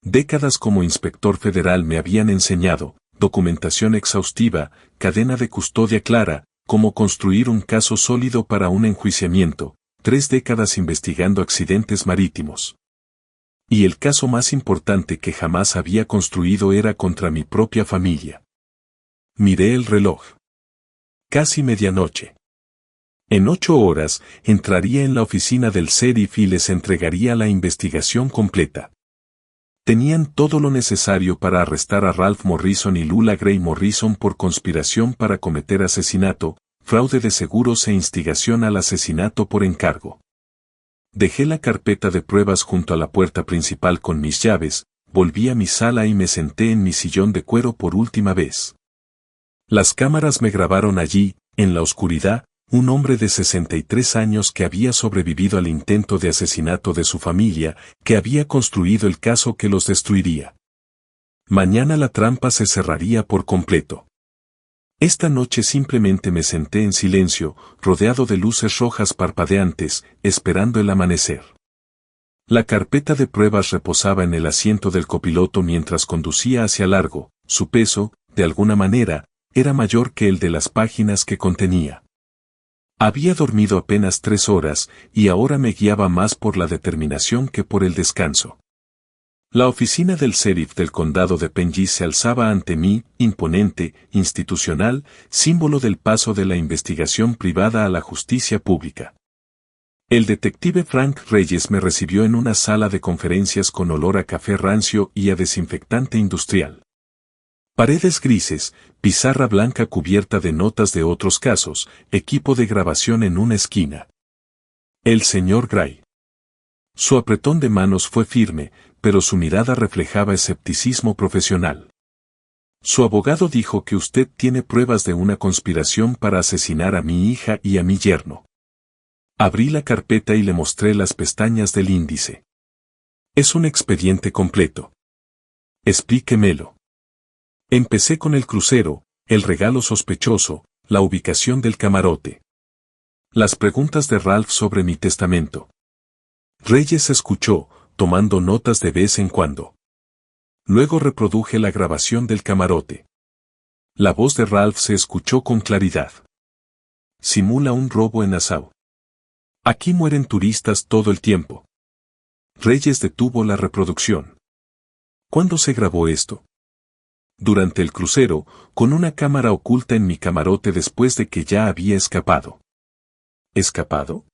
Décadas como inspector federal me habían enseñado, documentación exhaustiva, cadena de custodia clara, cómo construir un caso sólido para un enjuiciamiento, 3 décadas investigando accidentes marítimos. Y el caso más importante que jamás había construido era contra mi propia familia. Miré el reloj. Casi medianoche. En 8 horas, entraría en la oficina del sheriff y les entregaría la investigación completa. Tenían todo lo necesario para arrestar a Ralph Morrison y Lula Gray Morrison por conspiración para cometer asesinato, fraude de seguros e instigación al asesinato por encargo. Dejé la carpeta de pruebas junto a la puerta principal con mis llaves, volví a mi sala y me senté en mi sillón de cuero por última vez. Las cámaras me grabaron allí, en la oscuridad, un hombre de 63 años que había sobrevivido al intento de asesinato de su familia, que había construido el caso que los destruiría. Mañana la trampa se cerraría por completo. Esta noche simplemente me senté en silencio, rodeado de luces rojas parpadeantes, esperando el amanecer. La carpeta de pruebas reposaba en el asiento del copiloto mientras conducía hacia Largo. Su peso, de alguna manera, era mayor que el de las páginas que contenía. Había dormido apenas 3 horas, y ahora me guiaba más por la determinación que por el descanso. La oficina del sheriff del condado de Pengis se alzaba ante mí, imponente, institucional, símbolo del paso de la investigación privada a la justicia pública. El detective Frank Reyes me recibió en una sala de conferencias con olor a café rancio y a desinfectante industrial. Paredes grises, pizarra blanca cubierta de notas de otros casos, equipo de grabación en una esquina. El señor Gray. Su apretón de manos fue firme, pero su mirada reflejaba escepticismo profesional. Su abogado dijo que usted tiene pruebas de una conspiración para asesinar a mi hija y a mi yerno. Abrí la carpeta y le mostré las pestañas del índice. Es un expediente completo. Explíquemelo. Empecé con el crucero, el regalo sospechoso, la ubicación del camarote. Las preguntas de Ralph sobre mi testamento. Reyes escuchó, tomando notas de vez en cuando. Luego reproduje la grabación del camarote. La voz de Ralph se escuchó con claridad. Simula un robo en Nassau. Aquí mueren turistas todo el tiempo. Reyes detuvo la reproducción. ¿Cuándo se grabó esto? Durante el crucero, con una cámara oculta en mi camarote después de que ya había escapado. ¿Escapado?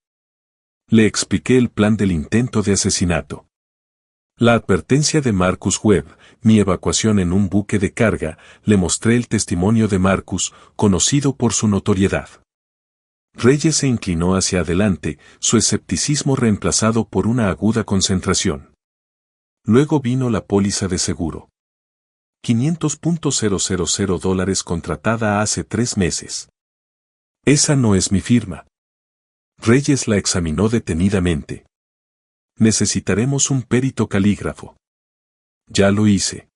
Le expliqué el plan del intento de asesinato. La advertencia de Marcus Webb, mi evacuación en un buque de carga, le mostré el testimonio de Marcus, conocido por su notoriedad. Reyes se inclinó hacia adelante, su escepticismo reemplazado por una aguda concentración. Luego vino la póliza de seguro. $500,000 contratada hace 3 meses. Esa no es mi firma. Reyes la examinó detenidamente. Necesitaremos un perito calígrafo. Ya lo hice.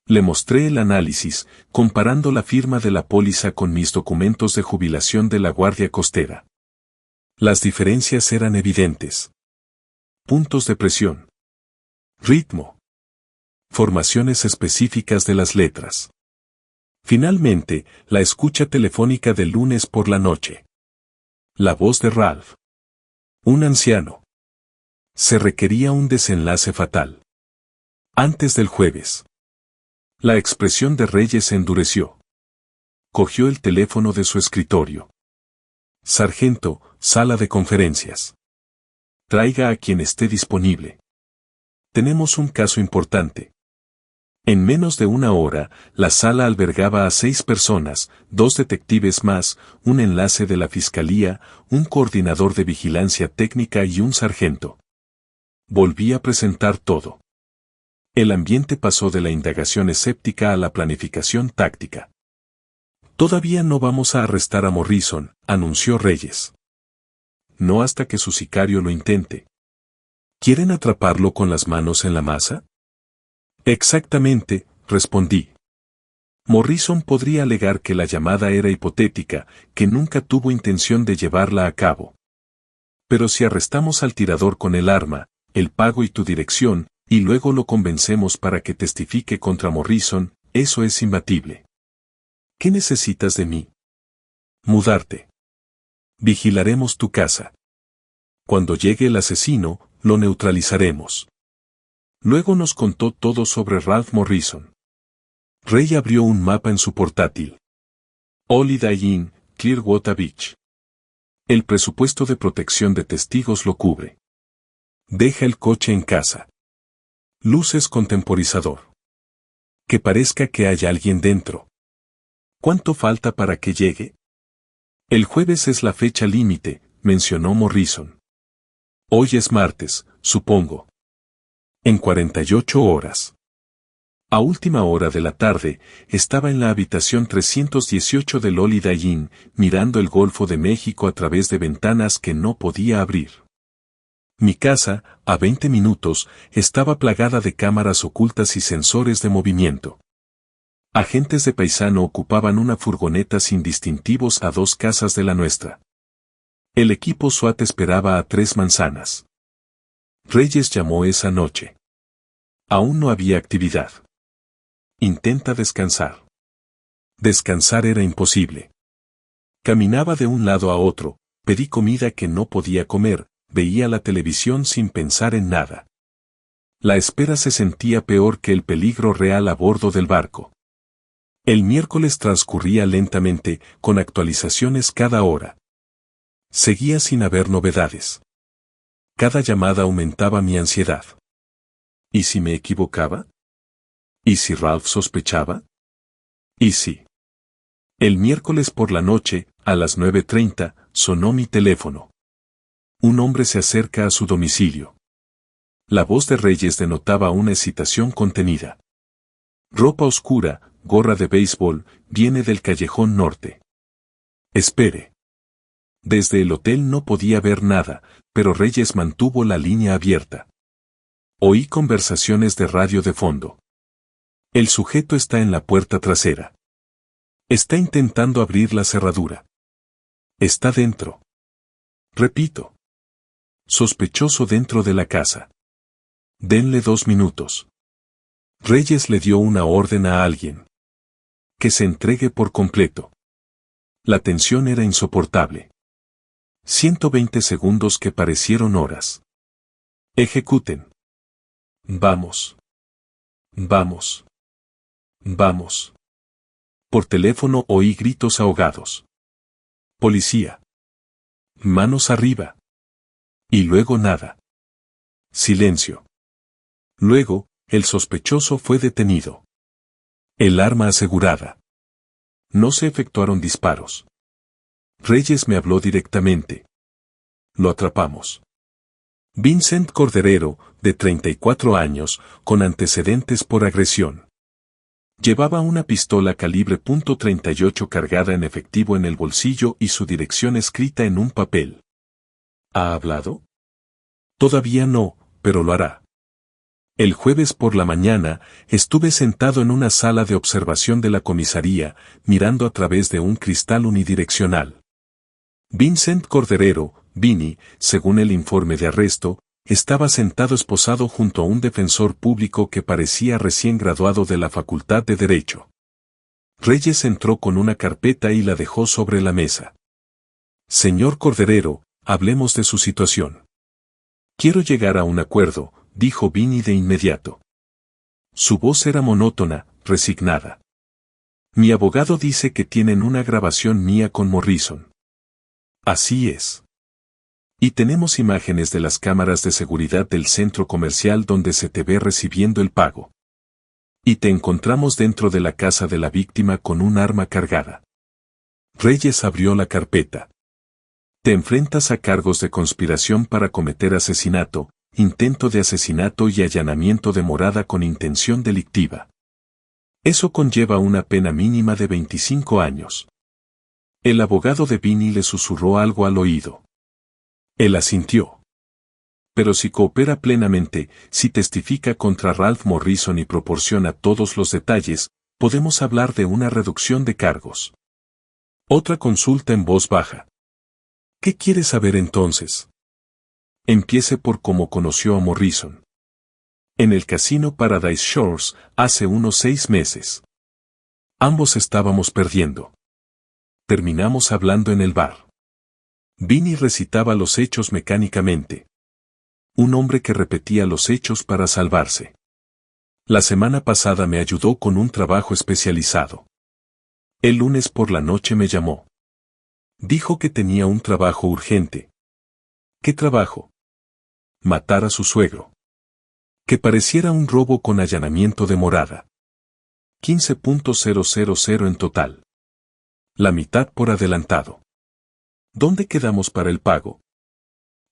Le mostré el análisis, comparando la firma de la póliza con mis documentos de jubilación de la Guardia Costera. Las diferencias eran evidentes. Puntos de presión. Ritmo. Formaciones específicas de las letras. Finalmente, la escucha telefónica del lunes por la noche. La voz de Ralph. Un anciano. Se requería un desenlace fatal. Antes del jueves. La expresión de Reyes se endureció. Cogió el teléfono de su escritorio. Sargento, sala de conferencias. Traiga a quien esté disponible. Tenemos un caso importante. En menos de una hora, la sala albergaba a 6 personas, 2 detectives más, un enlace de la fiscalía, un coordinador de vigilancia técnica y un sargento. Volví a presentar todo. El ambiente pasó de la indagación escéptica a la planificación táctica. Todavía no vamos a arrestar a Morrison, anunció Reyes. No hasta que su sicario lo intente. ¿Quieren atraparlo con las manos en la masa? Exactamente, respondí. Morrison podría alegar que la llamada era hipotética, que nunca tuvo intención de llevarla a cabo. Pero si arrestamos al tirador con el arma, el pago y tu dirección, y luego lo convencemos para que testifique contra Morrison, eso es imbatible. ¿Qué necesitas de mí? Mudarte. Vigilaremos tu casa. Cuando llegue el asesino, lo neutralizaremos. Luego nos contó todo sobre Ralph Morrison. Rey abrió un mapa en su portátil. Holiday Inn, Clearwater Beach. El presupuesto de protección de testigos lo cubre. Deja el coche en casa. Luces con temporizador. Que parezca que haya alguien dentro. ¿Cuánto falta para que llegue? El jueves es la fecha límite, mencionó Morrison. Hoy es martes, supongo. En 48 horas. A última hora de la tarde, estaba en la habitación 318 del Holiday Inn, mirando el Golfo de México a través de ventanas que no podía abrir. Mi casa, a 20 minutos, estaba plagada de cámaras ocultas y sensores de movimiento. Agentes de paisano ocupaban una furgoneta sin distintivos a 2 casas de la nuestra. El equipo SWAT esperaba a 3 manzanas. Reyes llamó esa noche. Aún no había actividad. Intenta descansar. Descansar era imposible. Caminaba de un lado a otro, pedí comida que no podía comer, veía la televisión sin pensar en nada. La espera se sentía peor que el peligro real a bordo del barco. El miércoles transcurría lentamente, con actualizaciones cada hora. Seguía sin haber novedades. Cada llamada aumentaba mi ansiedad. ¿Y si me equivocaba? ¿Y si Ralph sospechaba? ¿Y si? El miércoles por la noche, a las 9:30, sonó mi teléfono. Un hombre se acerca a su domicilio. La voz de Reyes denotaba una excitación contenida. Ropa oscura, gorra de béisbol, viene del callejón norte. Espere. Desde el hotel no podía ver nada, pero Reyes mantuvo la línea abierta. Oí conversaciones de radio de fondo. El sujeto está en la puerta trasera. Está intentando abrir la cerradura. Está dentro. Repito. Sospechoso dentro de la casa. Denle 2 minutos. Reyes le dio una orden a alguien. Que se entregue por completo. La tensión era insoportable. 120 segundos que parecieron horas. Ejecuten. Vamos. Vamos. Vamos. Por teléfono oí gritos ahogados. Policía. Manos arriba. Y luego nada. Silencio. Luego, el sospechoso fue detenido. El arma asegurada. No se efectuaron disparos. Reyes me habló directamente. Lo atrapamos. Vincent Corderero, de 34 años, con antecedentes por agresión. Llevaba una pistola calibre .38 cargada en efectivo en el bolsillo y su dirección escrita en un papel. ¿Ha hablado? Todavía no, pero lo hará. El jueves por la mañana, estuve sentado en una sala de observación de la comisaría, mirando a través de un cristal unidireccional. Vincent Corderero, Vinny, según el informe de arresto, estaba sentado esposado junto a un defensor público que parecía recién graduado de la Facultad de Derecho. Reyes entró con una carpeta y la dejó sobre la mesa. Señor Corderero, hablemos de su situación. Quiero llegar a un acuerdo, dijo Vinny de inmediato. Su voz era monótona, resignada. Mi abogado dice que tienen una grabación mía con Morrison. Así es. Y tenemos imágenes de las cámaras de seguridad del centro comercial donde se te ve recibiendo el pago. Y te encontramos dentro de la casa de la víctima con un arma cargada. Reyes abrió la carpeta. Te enfrentas a cargos de conspiración para cometer asesinato, intento de asesinato y allanamiento de morada con intención delictiva. Eso conlleva una pena mínima de 25 años. El abogado de Vinny le susurró algo al oído. Él asintió. Pero si coopera plenamente, si testifica contra Ralph Morrison y proporciona todos los detalles, podemos hablar de una reducción de cargos. Otra consulta en voz baja. ¿Qué quiere saber entonces? Empiece por cómo conoció a Morrison. En el casino Paradise Shores, hace unos 6 meses. Ambos estábamos perdiendo. Terminamos hablando en el bar. Vinny recitaba los hechos mecánicamente. Un hombre que repetía los hechos para salvarse. La semana pasada me ayudó con un trabajo especializado. El lunes por la noche me llamó. Dijo que tenía un trabajo urgente. ¿Qué trabajo? Matar a su suegro. Que pareciera un robo con allanamiento de morada. 15.000 en total. La mitad por adelantado. ¿Dónde quedamos para el pago?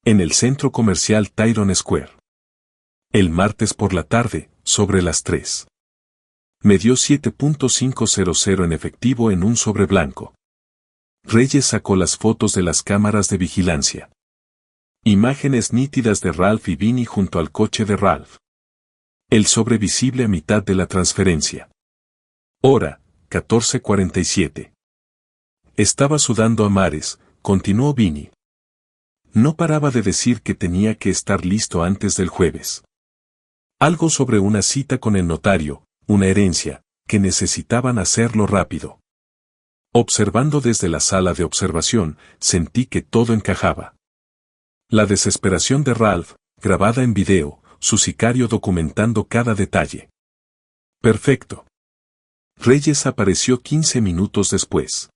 En el centro comercial Tyrone Square. El martes por la tarde, sobre las 3. Me dio 7.500 en efectivo en un sobre blanco. Reyes sacó las fotos de las cámaras de vigilancia. Imágenes nítidas de Ralph y Vinny junto al coche de Ralph. El sobre visible a mitad de la transferencia. Hora, 14:47. Estaba sudando a mares, continuó Vinny. No paraba de decir que tenía que estar listo antes del jueves. Algo sobre una cita con el notario, una herencia, que necesitaban hacerlo rápido. Observando desde la sala de observación, sentí que todo encajaba. La desesperación de Ralph, grabada en video, su sicario documentando cada detalle. Perfecto. Reyes apareció 15 minutos después.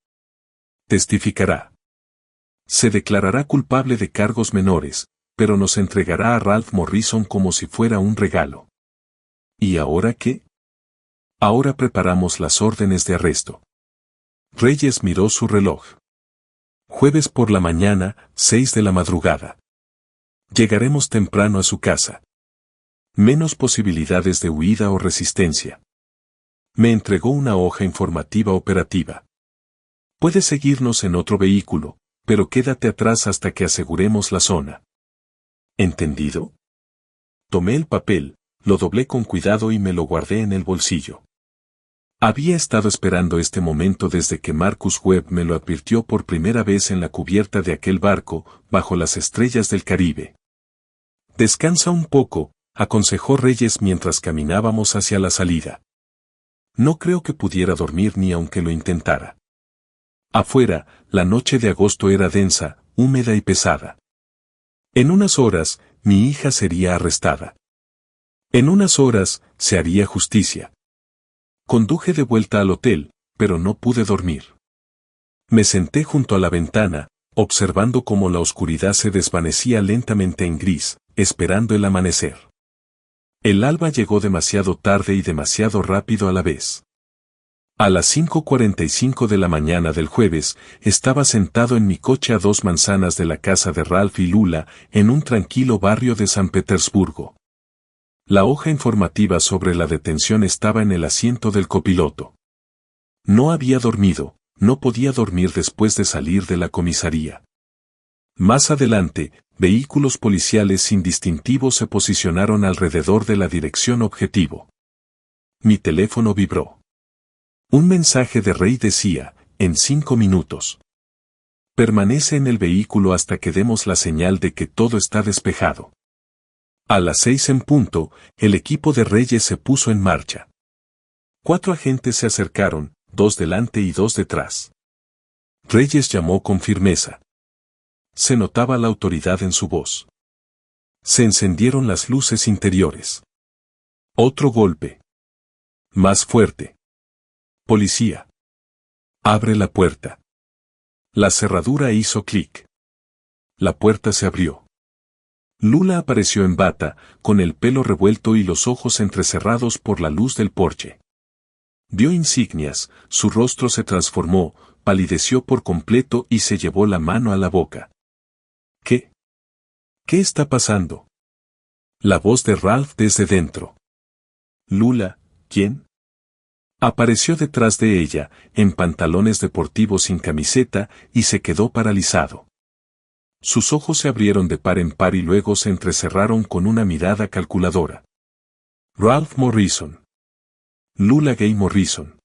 Testificará. Se declarará culpable de cargos menores, pero nos entregará a Ralph Morrison como si fuera un regalo. ¿Y ahora qué? Ahora preparamos las órdenes de arresto. Reyes miró su reloj. Jueves por la mañana, 6 de la madrugada. Llegaremos temprano a su casa. Menos posibilidades de huida o resistencia. Me entregó una hoja informativa operativa. Puedes seguirnos en otro vehículo, pero quédate atrás hasta que aseguremos la zona. ¿Entendido? Tomé el papel, lo doblé con cuidado y me lo guardé en el bolsillo. Había estado esperando este momento desde que Marcus Webb me lo advirtió por primera vez en la cubierta de aquel barco, bajo las estrellas del Caribe. Descansa un poco, aconsejó Reyes mientras caminábamos hacia la salida. No creo que pudiera dormir ni aunque lo intentara. Afuera, la noche de agosto era densa, húmeda y pesada. En unas horas, mi hija sería arrestada. En unas horas, se haría justicia. Conduje de vuelta al hotel, pero no pude dormir. Me senté junto a la ventana, observando cómo la oscuridad se desvanecía lentamente en gris, esperando el amanecer. El alba llegó demasiado tarde y demasiado rápido a la vez. A las 5:45 de la mañana del jueves, estaba sentado en mi coche a 2 manzanas de la casa de Ralph y Lula, en un tranquilo barrio de San Petersburgo. La hoja informativa sobre la detención estaba en el asiento del copiloto. No había dormido, no podía dormir después de salir de la comisaría. Más adelante, vehículos policiales sin distintivo se posicionaron alrededor de la dirección objetivo. Mi teléfono vibró. Un mensaje de Rey decía, en 5 minutos. Permanece en el vehículo hasta que demos la señal de que todo está despejado. A las 6 en punto, el equipo de Reyes se puso en marcha. 4 agentes se acercaron, 2 delante y 2 detrás. Reyes llamó con firmeza. Se notaba la autoridad en su voz. Se encendieron las luces interiores. Otro golpe. Más fuerte. Policía. Abre la puerta. La cerradura hizo clic. La puerta se abrió. Lula apareció en bata, con el pelo revuelto y los ojos entrecerrados por la luz del porche. Vio insignias, su rostro se transformó, palideció por completo y se llevó la mano a la boca. ¿Qué? ¿Qué está pasando? La voz de Ralph desde dentro. Lula, ¿quién? Apareció detrás de ella, en pantalones deportivos sin camiseta, y se quedó paralizado. Sus ojos se abrieron de par en par y luego se entrecerraron con una mirada calculadora. Ralph Morrison. Lula Gay Morrison.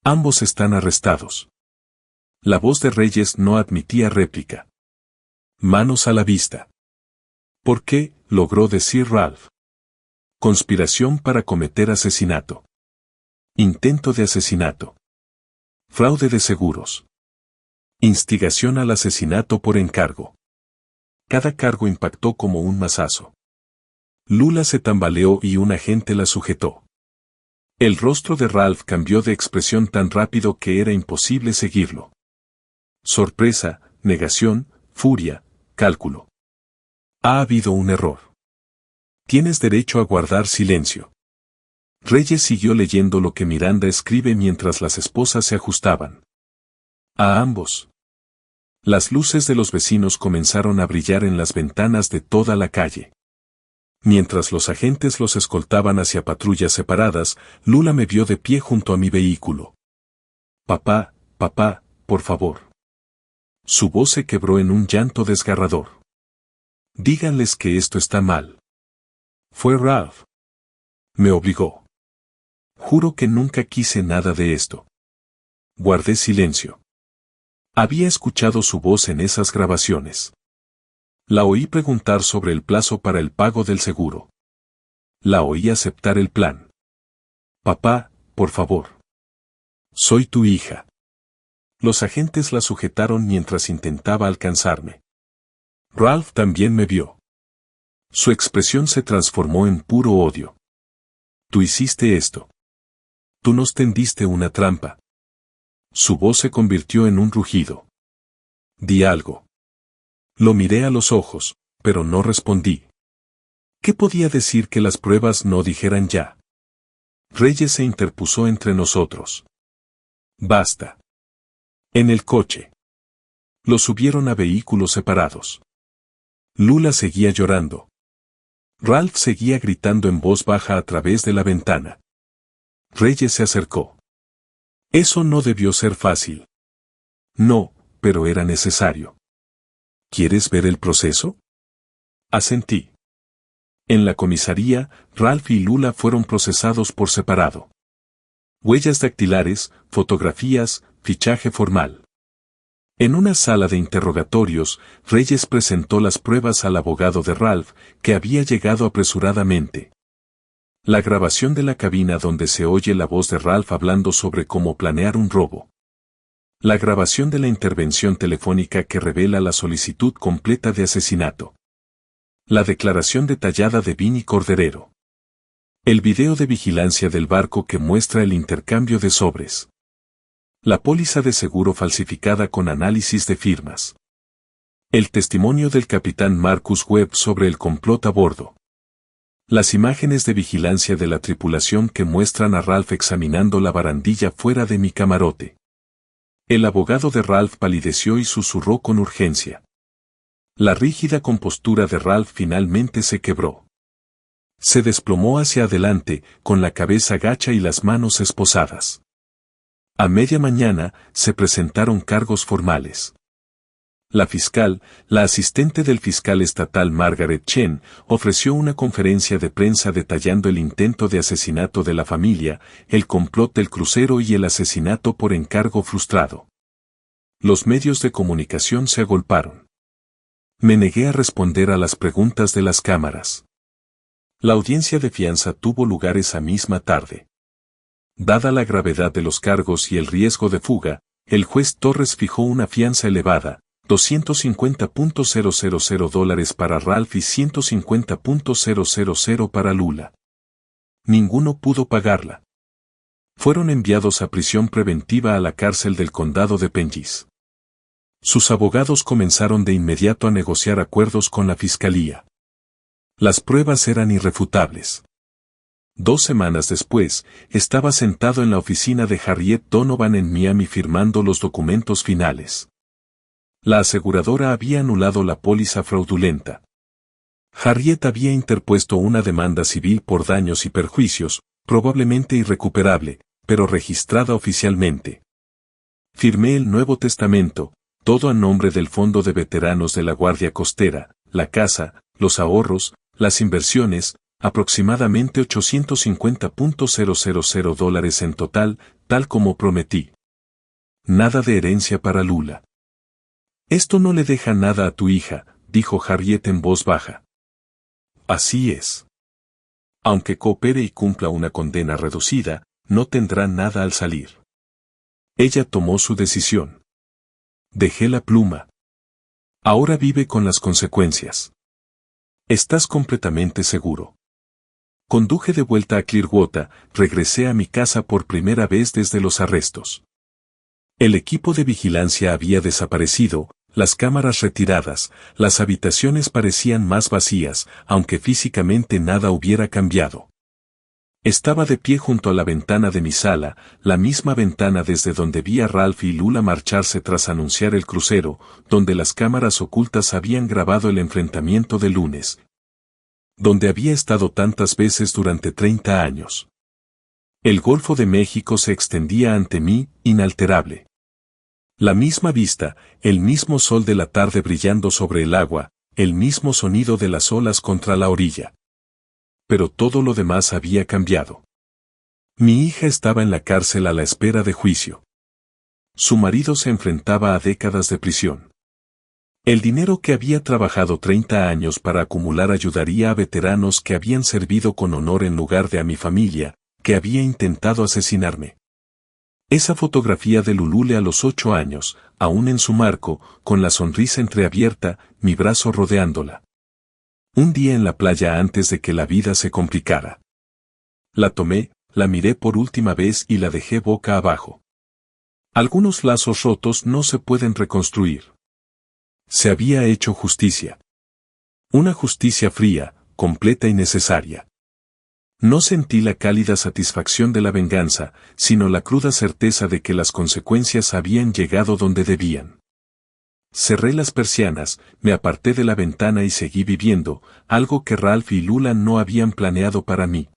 Ambos están arrestados. La voz de Reyes no admitía réplica. Manos a la vista. ¿Por qué? Logró decir Ralph. Conspiración para cometer asesinato. Intento de asesinato. Fraude de seguros. Instigación al asesinato por encargo. Cada cargo impactó como un mazazo. Lula se tambaleó y un agente la sujetó. El rostro de Ralph cambió de expresión tan rápido que era imposible seguirlo. Sorpresa, negación, furia, cálculo. Ha habido un error. Tienes derecho a guardar silencio. Reyes siguió leyendo lo que Miranda escribe mientras las esposas se ajustaban. A ambos. Las luces de los vecinos comenzaron a brillar en las ventanas de toda la calle. Mientras los agentes los escoltaban hacia patrullas separadas, Lula me vio de pie junto a mi vehículo. Papá, papá, por favor. Su voz se quebró en un llanto desgarrador. Díganles que esto está mal. Fue Ralph. Me obligó. Juro que nunca quise nada de esto. Guardé silencio. Había escuchado su voz en esas grabaciones. La oí preguntar sobre el plazo para el pago del seguro. La oí aceptar el plan. Papá, por favor. Soy tu hija. Los agentes la sujetaron mientras intentaba alcanzarme. Ralph también me vio. Su expresión se transformó en puro odio. Tú hiciste esto. Tú nos tendiste una trampa. Su voz se convirtió en un rugido. Di algo. Lo miré a los ojos, pero no respondí. ¿Qué podía decir que las pruebas no dijeran ya? Reyes se interpuso entre nosotros. Basta. En el coche. Los subieron a vehículos separados. Lula seguía llorando. Ralph seguía gritando en voz baja a través de la ventana. Reyes se acercó. Eso no debió ser fácil. No, pero era necesario. ¿Quieres ver el proceso? Asentí. En la comisaría, Ralph y Lula fueron procesados por separado. Huellas dactilares, fotografías, fichaje formal. En una sala de interrogatorios, Reyes presentó las pruebas al abogado de Ralph, que había llegado apresuradamente. La grabación de la cabina donde se oye la voz de Ralph hablando sobre cómo planear un robo. La grabación de la intervención telefónica que revela la solicitud completa de asesinato. La declaración detallada de Vinny Corderero. El video de vigilancia del barco que muestra el intercambio de sobres. La póliza de seguro falsificada con análisis de firmas. El testimonio del capitán Marcus Webb sobre el complot a bordo. Las imágenes de vigilancia de la tripulación que muestran a Ralph examinando la barandilla fuera de mi camarote. El abogado de Ralph palideció y susurró con urgencia. La rígida compostura de Ralph finalmente se quebró. Se desplomó hacia adelante, con la cabeza gacha y las manos esposadas. A media mañana, se presentaron cargos formales. La fiscal, la asistente del fiscal estatal Margaret Chen, ofreció una conferencia de prensa detallando el intento de asesinato de la familia, el complot del crucero y el asesinato por encargo frustrado. Los medios de comunicación se agolparon. Me negué a responder a las preguntas de las cámaras. La audiencia de fianza tuvo lugar esa misma tarde. Dada la gravedad de los cargos y el riesgo de fuga, el juez Torres fijó una fianza elevada, $250,000 para Ralph y $150,000 para Lula. Ninguno pudo pagarla. Fueron enviados a prisión preventiva a la cárcel del condado de Pengis. Sus abogados comenzaron de inmediato a negociar acuerdos con la fiscalía. Las pruebas eran irrefutables. 2 semanas después, estaba sentado en la oficina de Harriet Donovan en Miami firmando los documentos finales. La aseguradora había anulado la póliza fraudulenta. Harriet había interpuesto una demanda civil por daños y perjuicios, probablemente irrecuperable, pero registrada oficialmente. Firmé el Nuevo Testamento, todo a nombre del Fondo de Veteranos de la Guardia Costera, la casa, los ahorros, las inversiones, aproximadamente $850,000 en total, tal como prometí. Nada de herencia para Lula. Esto no le deja nada a tu hija, dijo Harriet en voz baja. Así es. Aunque coopere y cumpla una condena reducida, no tendrá nada al salir. Ella tomó su decisión. Dejé la pluma. Ahora vive con las consecuencias. ¿Estás completamente seguro? Conduje de vuelta a Clearwater, regresé a mi casa por primera vez desde los arrestos. El equipo de vigilancia había desaparecido, las cámaras retiradas, las habitaciones parecían más vacías, aunque físicamente nada hubiera cambiado. Estaba de pie junto a la ventana de mi sala, la misma ventana desde donde vi a Ralph y Lula marcharse tras anunciar el crucero, donde las cámaras ocultas habían grabado el enfrentamiento de lunes. Donde había estado tantas veces durante 30 años. El Golfo de México se extendía ante mí, inalterable. La misma vista, el mismo sol de la tarde brillando sobre el agua, el mismo sonido de las olas contra la orilla. Pero todo lo demás había cambiado. Mi hija estaba en la cárcel a la espera de juicio. Su marido se enfrentaba a décadas de prisión. El dinero que había trabajado 30 años para acumular ayudaría a veteranos que habían servido con honor en lugar de a mi familia, que había intentado asesinarme. Esa fotografía de Lulule a los 8 años, aún en su marco, con la sonrisa entreabierta, mi brazo rodeándola. Un día en la playa antes de que la vida se complicara. La tomé, la miré por última vez y la dejé boca abajo. Algunos lazos rotos no se pueden reconstruir. Se había hecho justicia. Una justicia fría, completa y necesaria. No sentí la cálida satisfacción de la venganza, sino la cruda certeza de que las consecuencias habían llegado donde debían. Cerré las persianas, me aparté de la ventana y seguí viviendo, algo que Ralph y Lula no habían planeado para mí.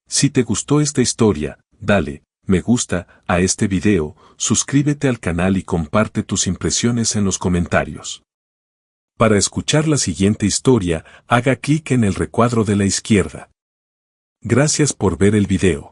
Si te gustó esta historia, dale me gusta a este video, suscríbete al canal y comparte tus impresiones en los comentarios. Para escuchar la siguiente historia, haga clic en el recuadro de la izquierda. Gracias por ver el video.